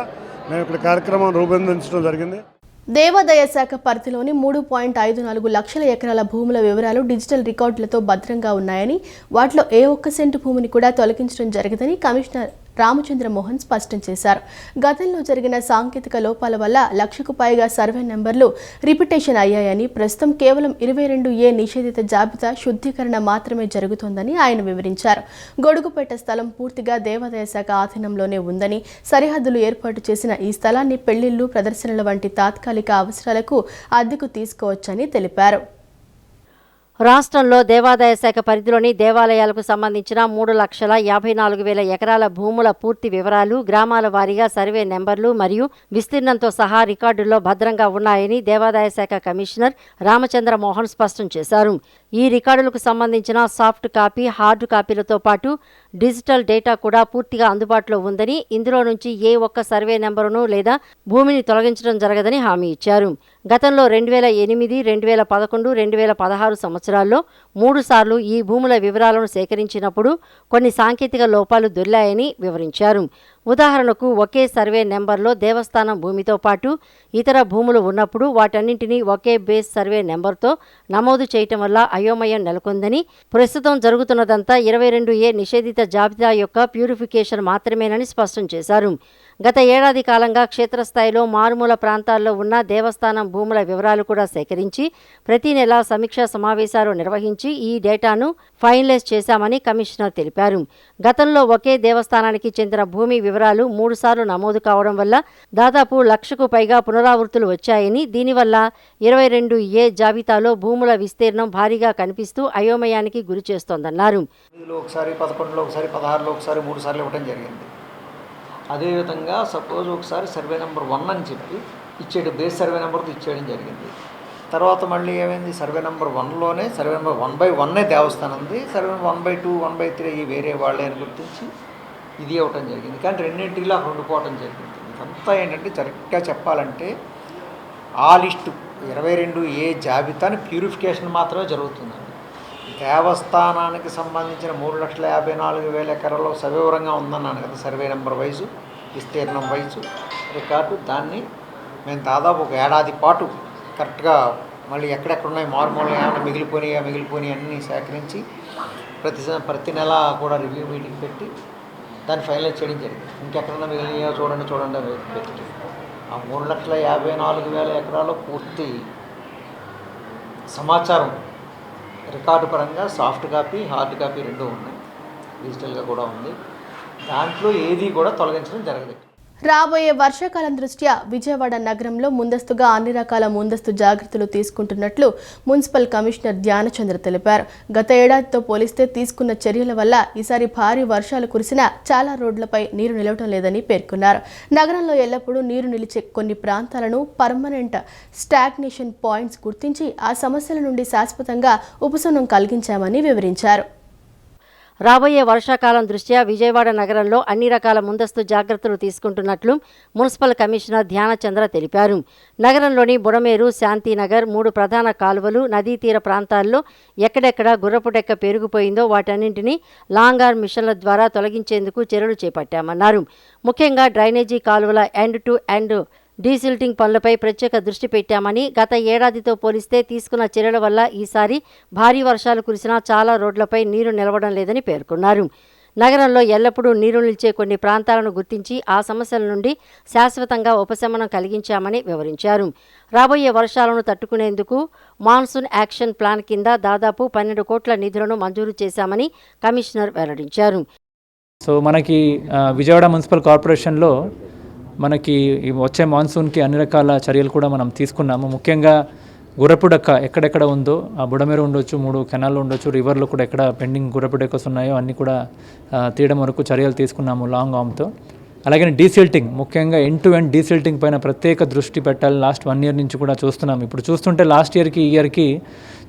మేము ఇక్కడ కార్యక్రమం రూపొందించడం జరిగింది. దేవాదాయ శాఖ పరిధిలోని 3.54 లక్షల ఎకరాల భూముల వివరాలు డిజిటల్ రికార్డులతో భద్రంగా ఉన్నాయని, వాటిలో ఏ ఒక్క సెంటు భూమిని కూడా తొలగించడం జరగదని కమిషనర్ రామచంద్ర మోహన్ స్పష్టం చేశారు. గతంలో జరిగిన సాంకేతిక లోపాల వల్ల 1,00,000కు పైగా సర్వే నెంబర్లు రిపిటేషన్ అయ్యాయని, ప్రస్తుతం కేవలం 22A నిషేధిత జాబితా శుద్ధీకరణ మాత్రమే జరుగుతోందని ఆయన వివరించారు. గొడుగుపేట స్థలం పూర్తిగా దేవాదాయ శాఖ ఆధీనంలోనే ఉందని, సరిహద్దులు ఏర్పాటు చేసిన ఈ స్థలాన్ని పెళ్లిళ్లు, ప్రదర్శనల వంటి తాత్కాలిక అవసరాలకు అద్దెకు తీసుకోవచ్చని తెలిపారు. రాష్ట్రంలో దేవాదాయ శాఖ పరిధిలోని దేవాలయాలకు సంబంధించిన 3,54,000 ఎకరాల భూముల పూర్తి వివరాలు, గ్రామాల వారీగా సర్వే నెంబర్లు మరియు విస్తీర్ణంతో సహా రికార్డుల్లో భద్రంగా ఉన్నాయని దేవాదాయ శాఖ కమిషనర్ రామచంద్ర మోహన్ స్పష్టం చేశారు. ఈ రికార్డులకు సంబంధించిన సాఫ్ట్ కాపీ, హార్డ్ కాపీలతో పాటు డిజిటల్ డేటా కూడా పూర్తిగా అందుబాటులో ఉందని, ఇందులో నుంచి ఏ ఒక్క సర్వే నెంబరును లేదా భూమిని తొలగించడం జరగదని హామీ ఇచ్చారు. గతంలో 2008, 2011, 2016 సంవత్సరాల్లో 3 సార్లు ఈ భూముల వివరాలను సేకరించినప్పుడు కొన్ని సాంకేతిక లోపాలు దొర్లాయని వివరించారు. ఉదాహరణకు ఒకే సర్వే నెంబర్లో దేవస్థానం భూమితో పాటు ఇతర భూములు ఉన్నప్పుడు వాటన్నింటినీ ఒకే బేస్ సర్వే నెంబర్తో నమోదు చేయటం వల్ల అయోమయం నెలకొందని, ప్రస్తుతం జరుగుతున్నదంతా 22A నిషేధిత జాబితా యొక్క ప్యూరిఫికేషన్ మాత్రమేనని స్పష్టం చేశారు. గత ఏడాది కాలంగా క్షేత్రస్థాయిలో మారుమూల ప్రాంతాల్లో ఉన్న దేవస్థానం భూముల వివరాలు కూడా సేకరించి ప్రతి నెల సమీక్షా సమావేశాలు నిర్వహించి ఈ డేటాను ఫైనలైజ్ చేశామని కమిషనర్ తెలిపారు. గతంలో ఒకే దేవస్థానానికి చెందిన భూమి వివరాలు 3 సార్లు నమోదు కావడం వల్ల దాదాపు 1,00,000కు పైగా పునరావృత్తులు వచ్చాయని, దీనివల్ల 22A జాబితాలో భూముల విస్తీర్ణం భారీగా కనిపిస్తూ అయోమయానికి గురి చేస్తోందన్నారు. ఒకసారి 11లో, ఒకసారి 16లో, ఒకసారి 3 సార్లు ఇవ్వడం జరిగింది. అదేవిధంగా సపోజ్ ఒకసారి సర్వే నెంబర్ 1 అని చెప్పి ఇచ్చేడు, బేస్ సర్వే నెంబర్తో ఇచ్చేయడం జరిగింది. తర్వాత మళ్ళీ ఏమైంది, సర్వే నెంబర్ 1లోనే సర్వే నెంబర్ 1/1 దేవస్థానం ఉంది, సర్వే నెంబర్ 1/2, 1/3 ఈ వేరే వాళ్ళే అని గుర్తించి ఇది ఇవ్వటం జరిగింది. కానీ రెండింటిలో అక్కడ ఉండిపోవటం జరిగింది. ఇదంతా ఏంటంటే కరెక్ట్గా చెప్పాలంటే ఆ లిస్టు 22A జాబితాని ప్యూరిఫికేషన్ మాత్రమే జరుగుతుందండి. దేవస్థానానికి సంబంధించిన 3,54,000 ఎకరాల్లో సవివరంగా ఉందన్నాను కదా, సర్వే నెంబర్ వైజు, విస్తీర్ణం వైజు రికార్డు. దాన్ని మేము దాదాపు 1 ఏడాది పాటు కరెక్ట్గా మళ్ళీ ఎక్కడెక్కడ ఉన్నాయి, మారుమూల ఏమైనా మిగిలిపోయి అన్నీ సేకరించి ప్రతి నెల కూడా రివ్యూ మీటింగ్ పెట్టి దాన్ని ఫైనలైజ్ చేయడం జరిగింది. ఇంకెక్కడన్నా మిగిలినయో చూడండి పెట్టి ఆ 3,54,000 ఎకరాల్లో పూర్తి సమాచారం రికార్డు పరంగా సాఫ్ట్ కాపీ, హార్డ్ కాపీ 2 ఉన్నాయి, డిజిటల్గా కూడా ఉంది. దాంట్లో ఏది కూడా తొలగించడం జరగదు. రాబోయే వర్షాకాలం దృష్ట్యా విజయవాడ నగరంలో ముందస్తుగా అన్ని రకాల ముందస్తు జాగ్రత్తలు తీసుకుంటున్నట్లు మున్సిపల్ కమిషనర్ ధ్యానచంద్ర తెలిపారు. గత ఏడాదితో పోలిస్తే తీసుకున్న చర్యల వల్ల ఈసారి భారీ వర్షాలు కురిసినా చాలా రోడ్లపై నీరు నిలవడం లేదని పేర్కొన్నారు. నగరంలో ఎల్లప్పుడూ నీరు నిలిచే కొన్ని ప్రాంతాలను పర్మనెంట్ స్టాగ్నేషన్ పాయింట్స్ గుర్తించి ఆ సమస్యల నుండి శాశ్వతంగా ఉపశమనం కలిగించామని వివరించారు. రాబోయే వర్షాకాలం దృష్ట్యా విజయవాడ నగరంలో అన్ని రకాల ముందస్తు జాగ్రత్తలు తీసుకుంటున్నట్లు మున్సిపల్ కమిషనర్ ధ్యానచంద్ర తెలిపారు. నగరంలోని బుడమేరు, శాంతినగర్ 3 ప్రధాన కాలువలు, నదీ తీర ప్రాంతాల్లో ఎక్కడెక్కడ గుర్రపుడెక్క పెరిగిపోయిందో వాటన్నింటినీ లాంగ్ ఆర్మ్ మిషన్ల ద్వారా తొలగించేందుకు చర్యలు చేపట్టామన్నారు. ముఖ్యంగా డ్రైనేజీ కాలువల ఎండ్ టు ఎండ్ డీసిల్టింగ్ పనులపై ప్రత్యేక దృష్టి పెట్టామని, గత ఏడాదితో పోలిస్తే తీసుకున్న చర్యల వల్ల ఈసారి భారీ వర్షాలు కురిసినా చాలా రోడ్లపై నీరు నిలవడం లేదని పేర్కొన్నారు. నగరంలో ఎల్లప్పుడూ నీరు నిలిచే కొన్ని ప్రాంతాలను గుర్తించి ఆ సమస్యల నుండి శాశ్వతంగా ఉపశమనం కలిగించామని వివరించారు. రాబోయే వర్షాలను తట్టుకునేందుకు మాన్సూన్ యాక్షన్ ప్లాన్ కింద దాదాపు 12 కోట్ల నిధులను మంజూరు చేశామని కమిషనర్ వెల్లడించారు. సో మనకి విజయవాడ మున్సిపల్ కార్పొరేషన్లో మనకి వచ్చే మాన్సూన్కి అన్ని రకాల చర్యలు కూడా మనం తీసుకున్నాము. ముఖ్యంగా గుర్రపుడెక్క ఎక్కడెక్కడ ఉందో, ఆ బుడమేరు ఉండొచ్చు, 3 కెనాల్లో ఉండొచ్చు, రివర్లో కూడా ఎక్కడ పెండింగ్ గుర్రపుడెక్కస్ ఉన్నాయో అన్నీ కూడా తీయడం వరకు చర్యలు తీసుకున్నాము లాంగ్ ఆర్మ్తో. అలాగే డీసిల్టింగ్, ముఖ్యంగా ఎండ్ టు ఎండ్ డీసిల్టింగ్ పైన ప్రత్యేక దృష్టి పెట్టాలి. లాస్ట్ 1 ఇయర్ నుంచి కూడా చూస్తున్నాం. ఇప్పుడు చూస్తుంటే లాస్ట్ ఇయర్కి ఈ ఇయర్కి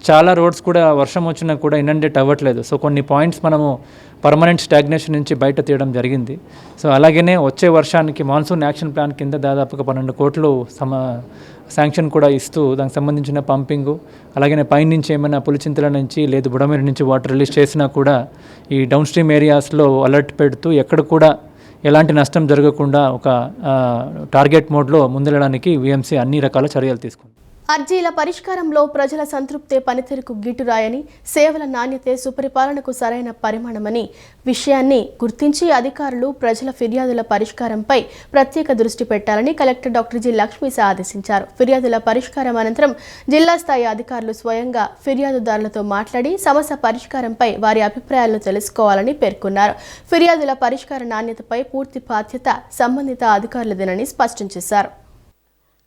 చాలా రోడ్స్ కూడా వర్షం వచ్చినా కూడా ఇనండేట్ అవ్వట్లేదు. సో కొన్ని పాయింట్స్ మనము పర్మనెంట్ స్టాగ్నేషన్ నుంచి బయట తీయడం జరిగింది. సో అలాగనే వచ్చే వర్షానికి మాన్సూన్ యాక్షన్ ప్లాన్ కింద దాదాపుగా 12 కోట్లు శాంక్షన్ కూడా ఇస్తూ దానికి సంబంధించిన పంపింగు, అలాగే పైనుంచి ఏమైనా పులిచింతల నుంచి లేదు బుడమేరు నుంచి వాటర్ రిలీజ్ చేసినా కూడా ఈ డౌన్ స్ట్రీమ్ ఏరియాస్లో అలర్ట్ పెడుతూ ఎక్కడ కూడా ఎలాంటి నష్టం జరగకుండా ఒక టార్గెట్ మోడ్లో ముందెళ్ళడానికి వీఎంసీ అన్ని రకాల చర్యలు తీసుకుంది. అర్జీల పరిష్కారంలో ప్రజల సంతృప్తే పనితీరుకు గిట్టురాయని, సేవల నాణ్యతే సుపరిపాలనకు సరైన పరిమాణమని విషయాన్ని గుర్తించి అధికారులు ప్రజల ఫిర్యాదుల పరిష్కారంపై ప్రత్యేక దృష్టి పెట్టాలని కలెక్టర్ డాక్టర్ జి. లక్ష్మీశ ఆదేశించారు. ఫిర్యాదుల పరిష్కారం అనంతరం జిల్లా స్థాయి అధికారులు స్వయంగా ఫిర్యాదుదారులతో మాట్లాడి సమస్య పరిష్కారంపై వారి అభిప్రాయాలను తెలుసుకోవాలని పేర్కొన్నారు. ఫిర్యాదుల పరిష్కార నాణ్యతపై పూర్తి బాధ్యత సంబంధిత అధికారులదేనని స్పష్టం చేశారు.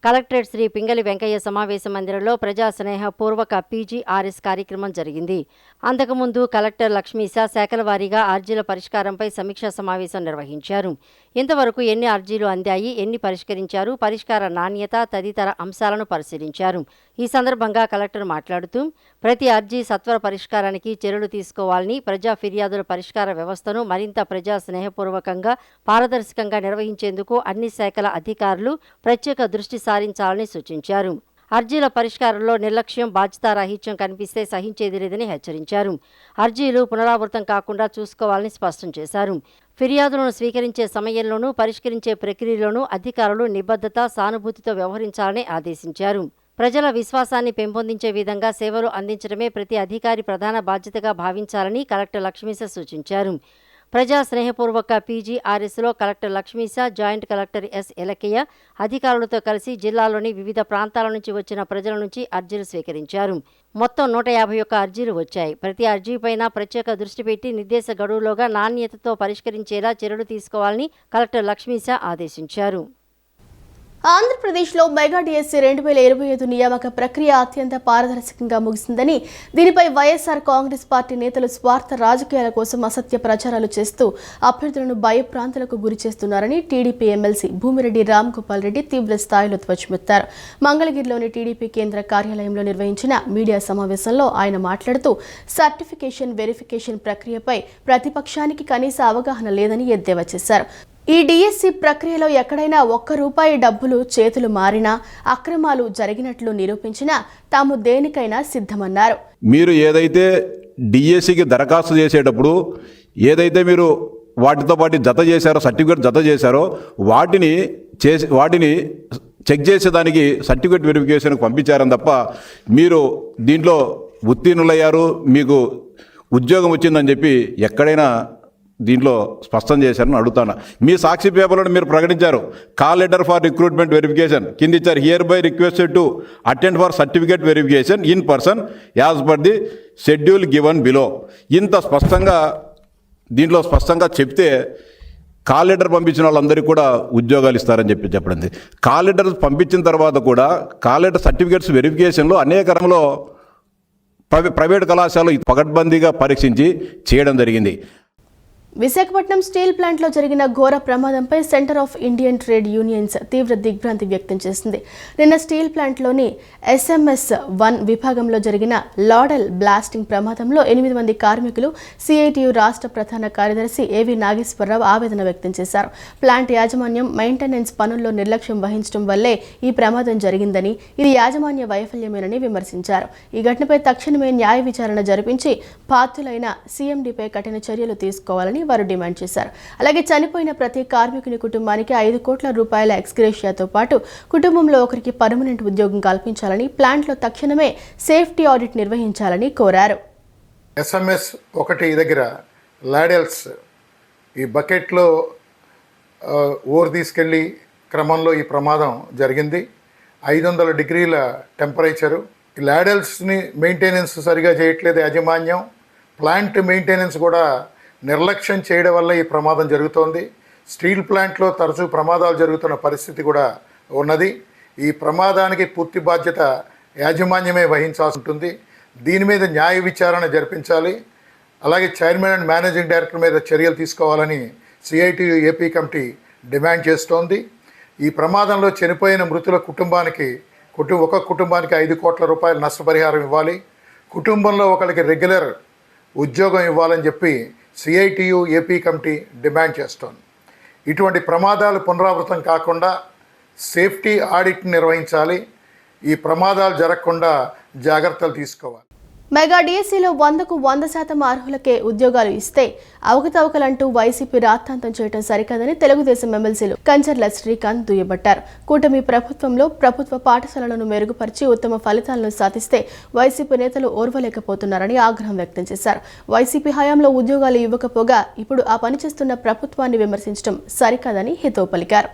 కలెక్టరేట్ శ్రీ పింగళి వెంకయ్య సమావేశ మందిరంలో ప్రజా స్నేహపూర్వక పీజీఆర్ఎస్ కార్యక్రమం జరిగింది. అంతకుముందు కలెక్టర్ లక్ష్మీశ శాఖల వారీగా అర్జీల పరిష్కారంపై సమీక్షా సమావేశం నిర్వహించారు. ఇంతవరకు ఎన్ని అర్జీలు అందాయి, ఎన్ని పరిష్కరించారు, పరిష్కార నాణ్యత తదితర అంశాలను పరిశీలించారు. ఈ సందర్భంగా కలెక్టర్ మాట్లాడుతూ ప్రతి అర్జీ సత్వర పరిష్కారానికి చర్యలు తీసుకోవాలని, ప్రజా ఫిర్యాదుల పరిష్కార వ్యవస్థను మరింత ప్రజా స్నేహపూర్వకంగా పారదర్శకంగా నిర్వహించేందుకు అన్ని శాఖల అధికారులు ప్రత్యేక దృష్టి సారించాలని సూచించారు. అర్జీల పరిష్కారంలో నిర్లక్ష్యం, బాధ్యతారాహిత్యం కనిపిస్తే సహించేది లేదని హెచ్చరించారు. అర్జీలు పునరావృతం కాకుండా చూసుకోవాలని స్పష్టం చేశారు. ఫిర్యాదులను స్వీకరించే సమయంలోనూ పరిష్కరించే ప్రక్రియలోనూ అధికారులు నిబద్ధత, సానుభూతితో వ్యవహరించాలని ఆదేశించారు. ప్రజల విశ్వాసాన్ని పెంపొందించే విధంగా సేవలు అందించడమే ప్రతి అధికారి ప్రధాన బాధ్యతగా భావించాలని కలెక్టర్ లక్ష్మీశ సూచించారు. ప్రజా స్నేహపూర్వక పీజీఆర్ఎస్లో collector Lakshmisha, joint collector S. Elakayya అధికారులతో కలిసి జిల్లాలోని వివిధ ప్రాంతాల నుంచి వచ్చిన ప్రజల నుంచి అర్జీలు స్వీకరించారు. మొత్తం 151 అర్జీలు వచ్చాయి. ప్రతి అర్జీపైన ప్రత్యేక దృష్టి పెట్టి నిర్దేశ గడువులోగా నాణ్యతతో పరిష్కరించేలా చర్యలు తీసుకోవాలని కలెక్టర్ లక్ష్మీశ ఆదేశించారు. ఆంధ్రప్రదేశ్లో మెగా డిఎస్సీ 2025 నియామక ప్రక్రియ అత్యంత పారదర్శకంగా ముగిసిందని, దీనిపై వైఎస్ఆర్ కాంగ్రెస్ పార్టీ నేతలు స్వార్థ రాజకీయాల కోసం అసత్య ప్రచారాలు చేస్తూ అభ్యర్థులను భయప్రాంతాలకు గురి చేస్తున్నారని టీడీపీ ఎమ్మెల్సీ భూమిరెడ్డి రామ్గోపాల్ రెడ్డి తీవ్ర స్థాయిలో ధ్వజమెత్తారు. మంగళగిరిలోని టీడీపీ కేంద్ర కార్యాలయంలో నిర్వహించిన మీడియా సమావేశంలో ఆయన మాట్లాడుతూ సర్టిఫికేషన్, వెరిఫికేషన్ ప్రక్రియపై ప్రతిపక్షానికి కనీస అవగాహన లేదని ఎద్దేవా చేశారు. ఈ డిఎస్సి ప్రక్రియలో ఎక్కడైనా ₹1 డబ్బులు చేతులు మారినా, అక్రమాలు జరిగినట్లు నిరూపించినా తాము దేనికైనా సిద్ధమన్నారు. మీరు ఏదైతే డిఎస్సికి దరఖాస్తు చేసేటప్పుడు ఏదైతే మీరు వాటితో పాటు జత చేశారో, సర్టిఫికేట్ జత చేశారో వాటిని చెక్ చేసేదానికి సర్టిఫికేట్ వెరిఫికేషన్కి పంపించారని తప్ప మీరు దీంట్లో ఉత్తీర్ణులయ్యారు, మీకు ఉద్యోగం వచ్చిందని చెప్పి ఎక్కడైనా దీంట్లో స్పష్టం చేశారని అడుగుతాను. మీ సాక్షి పేపర్లో మీరు ప్రకటించారు call letter for recruitment verification కింద ఇచ్చారు. Here by requested to attend for certificate verification in person as per the schedule given below. ఇంత స్పష్టంగా దీంట్లో స్పష్టంగా చెప్తే కాల్ లెటర్ పంపించిన వాళ్ళందరికీ కూడా ఉద్యోగాలు ఇస్తారని చెప్పడం. కాల్ లెటర్ పంపించిన తర్వాత కూడా కాల్ లెటర్ సర్టిఫికేట్స్ వెరిఫికేషన్లో అనేక రంగంలో ప్రైవేట్ కళాశాలలు పకడ్బందీగా పరీక్షించి చేయడం జరిగింది. విశాఖపట్నం స్టీల్ ప్లాంట్లో జరిగిన ఘోర ప్రమాదంపై Centre of Indian Trade Unions తీవ్ర దిగ్భ్రాంతి వ్యక్తం చేసింది. నిన్న స్టీల్ ప్లాంట్లోని SMS-1 విభాగంలో జరిగిన లాడల్ బ్లాస్టింగ్ ప్రమాదంలో 8 మంది కార్మికులు, సిఐటియు రాష్ట్ర ప్రధాన కార్యదర్శి ఏవి నాగేశ్వరరావు ఆవేదన వ్యక్తం చేశారు. ప్లాంట్ యాజమాన్యం మెయింటెనెన్స్ పనుల్లో నిర్లక్ష్యం వహించడం వల్లే ఈ ప్రమాదం జరిగిందని, ఇది యాజమాన్య వైఫల్యమేనని విమర్శించారు. ఈ ఘటనపై తక్షణమే న్యాయ విచారణ జరిపించి బాధ్యులైన సీఎండీపై కఠిన చర్యలు తీసుకోవాలని వారు డిమాండ్ చేశారు. అలాగే చనిపోయిన ప్రతి కార్మికుని కుటుంబానికి ₹5 కోట్ల ఎక్స్గ్రేషియాతో పాటు కుటుంబంలో ఒకరికి పర్మనెంట్ ఉద్యోగం కల్పించాలని, ప్లాంట్లో తక్షణమే సేఫ్టీ ఆడిట్ నిర్వహించాలని కోరారు. SMS-1 దగ్గర లాడెల్స్ ఈ బకెట్లో ఓర్ తీసుకెళ్ళి క్రమంలో ఈ ప్రమాదం జరిగింది. 500 డిగ్రీల టెంపరేచరు. ఈ లాడెల్స్ని మెయింటెనెన్స్ సరిగా చేయట్లేదు యాజమాన్యం. ప్లాంట్ మెయింటెనెన్స్ కూడా నిర్లక్ష్యం చేయడం వల్ల ఈ ప్రమాదం జరుగుతోంది. స్టీల్ ప్లాంట్లో తరచూ ప్రమాదాలు జరుగుతున్న పరిస్థితి కూడా ఉన్నది. ఈ ప్రమాదానికి పూర్తి బాధ్యత యాజమాన్యమే వహించాల్సి ఉంటుంది. దీని మీద న్యాయ విచారణ జరిపించాలి. అలాగే చైర్మన్ అండ్ మేనేజింగ్ డైరెక్టర్ మీద చర్యలు తీసుకోవాలని సిఐటియు ఏపీ కమిటీ డిమాండ్ చేస్తోంది. ఈ ప్రమాదంలో చనిపోయిన మృతుల కుటుంబానికి ఒక కుటుంబానికి ₹5 కోట్ల నష్టపరిహారం ఇవ్వాలి. కుటుంబంలో ఒకరికి రెగ్యులర్ ఉద్యోగం ఇవ్వాలని చెప్పి సిఐటియు ఏపీ కమిటీ డిమాండ్ చేస్తోంది. ఇటువంటి ప్రమాదాలు పునరావృతం కాకుండా సేఫ్టీ ఆడిట్ నిర్వహించాలి. ఈ ప్రమాదాలు జరగకుండా జాగ్రత్తలు తీసుకోవాలి. మెగా డిఎస్సీలో 100కు 100% అర్హులకే ఉద్యోగాలు ఇస్తే అవకతవకలంటూ వైసీపీ రాద్ధాంతం చేయడం సరికాదని తెలుగుదేశం ఎమ్మెల్సీలు కంచర్ల శ్రీకాంత్ దుయ్యబట్టారు. కూటమి ప్రభుత్వంలో ప్రభుత్వ పాఠశాలలను మెరుగుపరిచి ఉత్తమ ఫలితాలను సాధిస్తే వైసీపీ నేతలు ఓర్వలేకపోతున్నారని ఆగ్రహం వ్యక్తం చేశారు. వైసీపీ హయాంలో ఉద్యోగాలు ఇవ్వకపోగా ఇప్పుడు ఆ పనిచేస్తున్న ప్రభుత్వాన్ని విమర్శించడం సరికాదని హితవు పలికారు.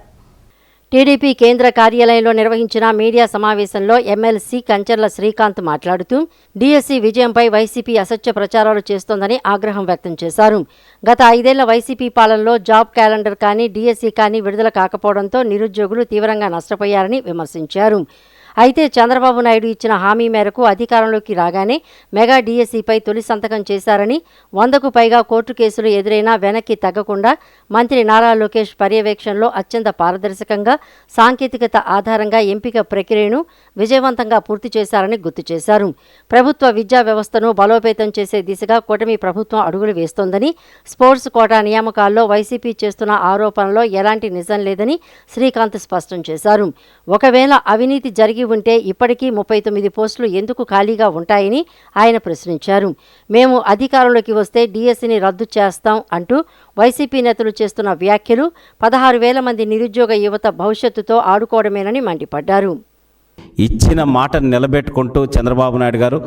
టీడీపీ కేంద్ర కార్యాలయంలో నిర్వహించిన మీడియా సమావేశంలో ఎమ్మెల్సీ కంచర్ల శ్రీకాంత్ మాట్లాడుతూ డిఎస్సీ విజయంపై వైసీపీ అసత్య ప్రచారాలు చేస్తోందని ఆగ్రహం వ్యక్తం చేశారు. గత 5 ఏళ్ల వైసీపీ పాలనలో జాబ్ క్యాలెండర్ కానీ డిఎస్సీ కానీ విడుదల కాకపోవడంతో నిరుద్యోగులు తీవ్రంగా నష్టపోయారని విమర్శించారు. అయితే చంద్రబాబు నాయుడు ఇచ్చిన హామీ మేరకు అధికారంలోకి రాగానే మెగా డిఎస్సీపై తొలి సంతకం చేశారని 100కు పైగా కోర్టు కేసులు ఎదురైనా వెనక్కి తగ్గకుండా మంత్రి నారా లోకేష్ పర్యవేక్షణలో అత్యంత పారదర్శకంగా సాంకేతికత ఆధారంగా ఎంపిక ప్రక్రియను విజయవంతంగా పూర్తి చేశారని గుర్తు చేశారు. ప్రభుత్వ విద్యా వ్యవస్థను బలోపేతం చేసే దిశగా కూటమి ప్రభుత్వం అడుగులు వేస్తోందని, స్పోర్ట్స్ కోటా నియామకాల్లో వైసీపీ చేస్తున్న ఆరోపణలో ఎలాంటి నిజం లేదని శ్రీకాంత్ స్పష్టం చేశారు. ఒకవేళ అవినీతి జరిగి ఉంటే ఇప్పటికీ 39 పోస్టులు ఎందుకు ఖాళీగా ఉంటాయని ఆయన ప్రశ్నించారు. మేము అధికారంలోకి వస్తే డిఎస్సీని రద్దు చేస్తాం అంటూ వైసీపీ నేతలు చేస్తున్న వ్యాఖ్యలు 16,000 మంది నిరుద్యోగ యువత భవిష్యత్తుతో ఆడుకోవడమేనని మండిపడ్డారు. ఇచ్చిన మాటను నిలబెట్టుకుంటూ చంద్రబాబు నాయుడు గారు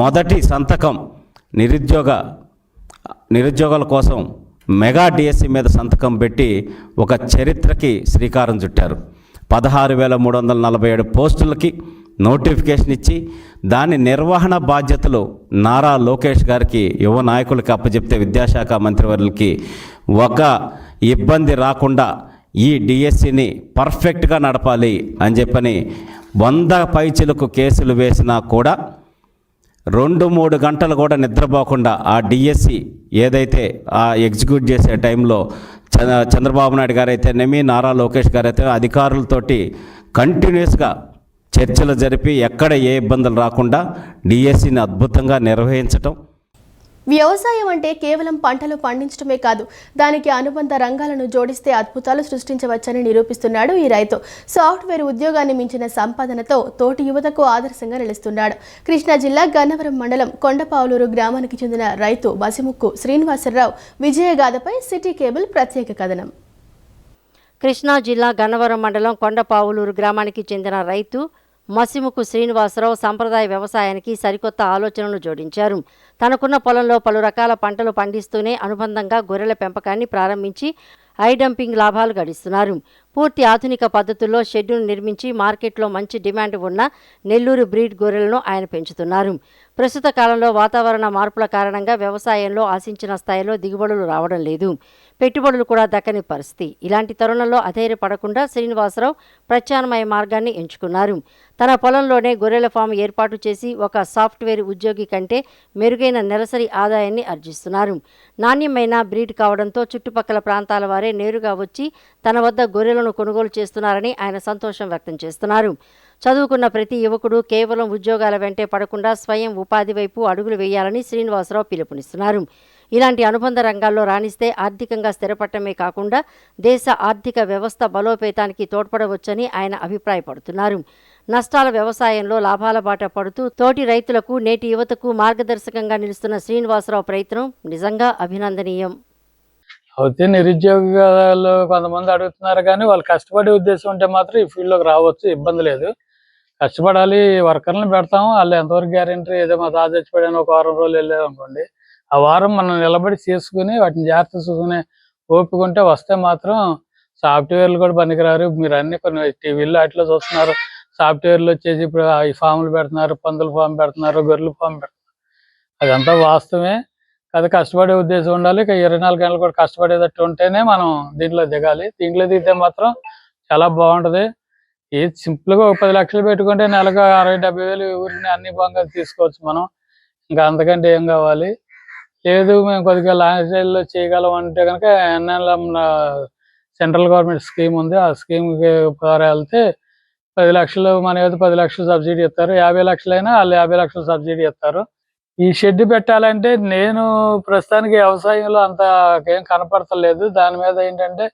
మొదటి సంతకం నిరుద్యోగాల కోసం మెగా డిఎస్సీ మీద సంతకం పెట్టి ఒక చరిత్రకి శ్రీకారం చుట్టారు. 16,347 పోస్టులకి నోటిఫికేషన్ ఇచ్చి దాని నిర్వహణ బాధ్యతలు నారా లోకేష్ గారికి, యువ నాయకులకి అప్పచెప్తే విద్యాశాఖ మంత్రివర్యులకి ఒక ఇబ్బంది రాకుండా ఈ డిఎస్సిని పర్ఫెక్ట్గా నడపాలి అని చెప్పని 100 పైచిలకు కేసులు వేసినా కూడా 2-3 గంటలు కూడా నిద్రపోకుండా ఆ డిఎస్సి ఏదైతే ఆ ఎగ్జిక్యూట్ చేసే టైంలో చంద్రబాబు నాయుడు గారు అయితేనేమి, నారా లోకేష్ గారు అయితే అధికారులతోటి కంటిన్యూస్గా చర్చలు జరిపి ఎక్కడ ఏ ఇబ్బందులు రాకుండా డిఎస్సిని అద్భుతంగా నిర్వహించటం. వ్యవసాయం అంటే కేవలం పంటలు పండించడమే కాదు, దానికి అనుబంధ రంగాలను జోడిస్తే అద్భుతాలు సృష్టించవచ్చని నిరూపిస్తున్నాడు ఈ రైతు. సాఫ్ట్వేర్ ఉద్యోగాన్ని మించిన సంపాదనతో తోటి యువతకు ఆదర్శంగా నిలుస్తున్నాడు. కృష్ణా జిల్లా గన్నవరం మండలం కొండపావులూరు గ్రామానికి చెందిన రైతు మసిముక్కు శ్రీనివాసరావు విజయగాథపై సిటీ కేబుల్ ప్రత్యేక కథనం. కృష్ణా జిల్లా గన్నవరం మండలం కొండపావులూరు గ్రామానికి చెందిన రైతు మసిముక్కు శ్రీనివాసరావు సంప్రదాయ వ్యవసాయానికి సరికొత్త ఆలోచనలు జోడించారు. తనకున్న పొలంలో పలు రకాల పంటలు పండిస్తూనే అనుబంధంగా గొర్రెల పెంపకాన్ని ప్రారంభించి ఐడంపింగ్ లాభాలు గడిస్తున్నారు. పూర్తి ఆధునిక పద్ధతుల్లో షెడ్యూల్ నిర్మించి మార్కెట్లో మంచి డిమాండ్ ఉన్న నెల్లూరు బ్రీడ్ గొర్రెలను ఆయన పెంచుతున్నారు. ప్రస్తుత కాలంలో వాతావరణ మార్పుల కారణంగా వ్యవసాయంలో ఆశించిన స్థాయిలో దిగుబడులు రావడం లేదు, పెట్టుబడులు కూడా దక్కని పరిస్థితి. ఇలాంటి తరుణంలో అధైర్యపడకుండా శ్రీనివాసరావు ప్రత్యామ్నాయ మార్గాన్ని ఎంచుకున్నారు. తన పొలంలోనే గొర్రెల ఫామ్ ఏర్పాటు చేసి ఒక సాఫ్ట్వేర్ ఉద్యోగి కంటే మెరుగైన నెలసరి ఆదాయాన్ని ఆర్జిస్తున్నారు. నాణ్యమైన బ్రీడ్ కావడంతో చుట్టుపక్కల ప్రాంతాల వారే నేరుగా వచ్చి తన వద్ద గొర్రెలను కొనుగోలు చేస్తున్నారని ఆయన సంతోషం వ్యక్తం చేస్తున్నారు. చదువుకున్న ప్రతి యువకుడు కేవలం ఉద్యోగాల వెంటే పడకుండా స్వయం ఉపాధి వైపు అడుగులు వేయాలని శ్రీనివాసరావు పిలుపునిస్తున్నారు. ఇలాంటి అనుబంధ రంగాల్లో రాణిస్తే ఆర్థికంగా స్థిరపడటమే కాకుండా దేశ ఆర్థిక వ్యవస్థ బలోపేతానికి తోడ్పడవచ్చని ఆయన అభిప్రాయపడుతున్నారు. నష్టాల వ్యవసాయంలో లాభాల బాట పడుతూ తోటి రైతులకు, నేటి యువతకు మార్గదర్శకంగా నిలుస్తున్న శ్రీనివాసరావు ప్రయత్నం నిజంగా అభినందనీయం. అయితే నిరుద్యోగాలు కొంతమంది అడుగుతున్నారు, కానీ వాళ్ళు కష్టపడే ఉద్దేశం ఉంటే మాత్రం ఈ ఫీల్డ్లోకి రావచ్చు, ఇబ్బంది లేదు. కష్టపడాలి, వర్కర్లను పెడతాము, వాళ్ళు ఎంతవరకు గ్యారెంటీ. ఏదో మా తాత చచ్చిపోయాను ఒక వారం రోజులు వెళ్ళాము అనుకోండి, ఆ వారం మనం నిలబడి చేసుకుని వాటిని జాగ్రత్త చూసుకునే ఓపిక ఉంటే వస్తే మాత్రం సాఫ్ట్వేర్లు కూడా పనికిరారు. మీరు అన్ని కొన్ని టీవీల్లో అట్లా చూస్తున్నారు, సాఫ్ట్వేర్లు వచ్చేసి ఇప్పుడు ఈ ఫామ్లు పెడుతున్నారు, పందుల ఫామ్ పెడుతున్నారు, గొర్రెల ఫామ్ పెడుతున్నారు. అదంతా వాస్తవమే. అది కష్టపడే ఉద్దేశం ఉండాలి. ఇక 24 గంటలు కూడా కష్టపడేటట్టు ఉంటేనే మనం దీంట్లో దిగాలి. దీంట్లో దిగితే మాత్రం చాలా బాగుంటుంది. ఏది సింపుల్గా ఒక 10 లక్షలు పెట్టుకుంటే నెలకు 60-70 వేలు ఊరిని అన్ని బాగా తీసుకోవచ్చు మనం. ఇంకా అంతకంటే ఏం కావాలి. లేదు మేము కొద్దిగా లాంగ్ స్టైల్లో చేయగలం అంటే కనుక ఎన్ఎల్ఎం సెంట్రల్ గవర్నమెంట్ స్కీమ్ ఉంది, ఆ స్కీమ్కి ద్వారా వెళ్తే 10 లక్షలు మన ఏదో 10 లక్షలు సబ్సిడీ ఇస్తారు. 50 లక్షలైనా వాళ్ళు 50 లక్షలు సబ్సిడీ ఇస్తారు. ఈ షెడ్ పెట్టాలంటే నేను ప్రస్తుతానికి వ్యవసాయంలో అంత ఏం కనపడతలేదు. దాని మీద ఏంటంటే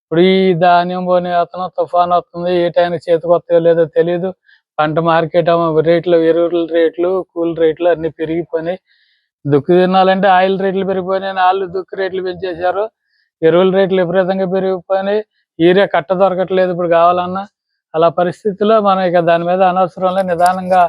ఇప్పుడు ఈ ధాన్యం పోనీ అతను తుఫాన్ వస్తుంది, ఏ టైంకి చేతికి వస్తాయో లేదో తెలియదు. పంట మార్కెట్ రేట్లు, ఎరువుల రేట్లు, కూలి రేట్లు అన్ని పెరిగిపోయినాయి. దుక్కు తినాలంటే ఆయిల్ రేట్లు పెరిగిపోయినాయి, వాళ్ళు దుక్కు రేట్లు పెంచేశారు. ఎరువుల రేట్లు విపరీతంగా పెరిగిపోయినాయి. యూరియా కట్ట దొరకట్లేదు ఇప్పుడు కావాలన్నా. అలా పరిస్థితుల్లో మనం ఇక దాని మీద అనవసరంలో నిదానంగా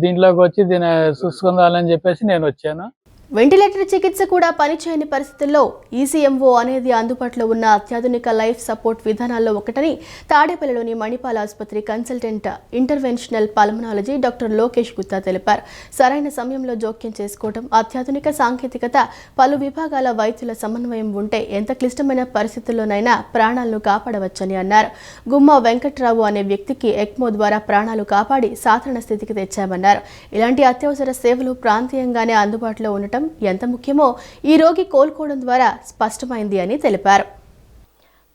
దీంట్లోకి వచ్చి దీన్ని చూసుకుందామని చెప్పేసి నేను వచ్చాను. వెంటిలేటర్ చికిత్స కూడా పనిచేయని పరిస్థితుల్లో ఈసీఎంఓ అనేది అందుబాటులో ఉన్న అత్యాధునిక లైఫ్ సపోర్ట్ విధానాల్లో ఒకటని తాడేపల్లిలోని మణిపాల్ ఆసుపత్రి consultant interventional pulmonology doctor Lokesh Gutta తెలిపారు. సరైన సమయంలో జోక్యం చేసుకోవడం, అత్యాధునిక సాంకేతికత, పలు విభాగాల వైద్యుల సమన్వయం ఉంటే ఎంత క్లిష్టమైన పరిస్థితుల్లోనైనా ప్రాణాలను కాపాడవచ్చని అన్నారు. గుమ్మ వెంకట్రావు అనే వ్యక్తికి ఎక్మో ద్వారా ప్రాణాలు కాపాడి సాధారణ స్థితికి తెచ్చామన్నారు. ఇలాంటి అత్యవసర సేవలు ప్రాంతీయంగానే అందుబాటులో ఉండటం ఎంత ముఖ్యమో ఈ రోగి కోలుకోవడం ద్వారా స్పష్టమైంది అని తెలిపారు.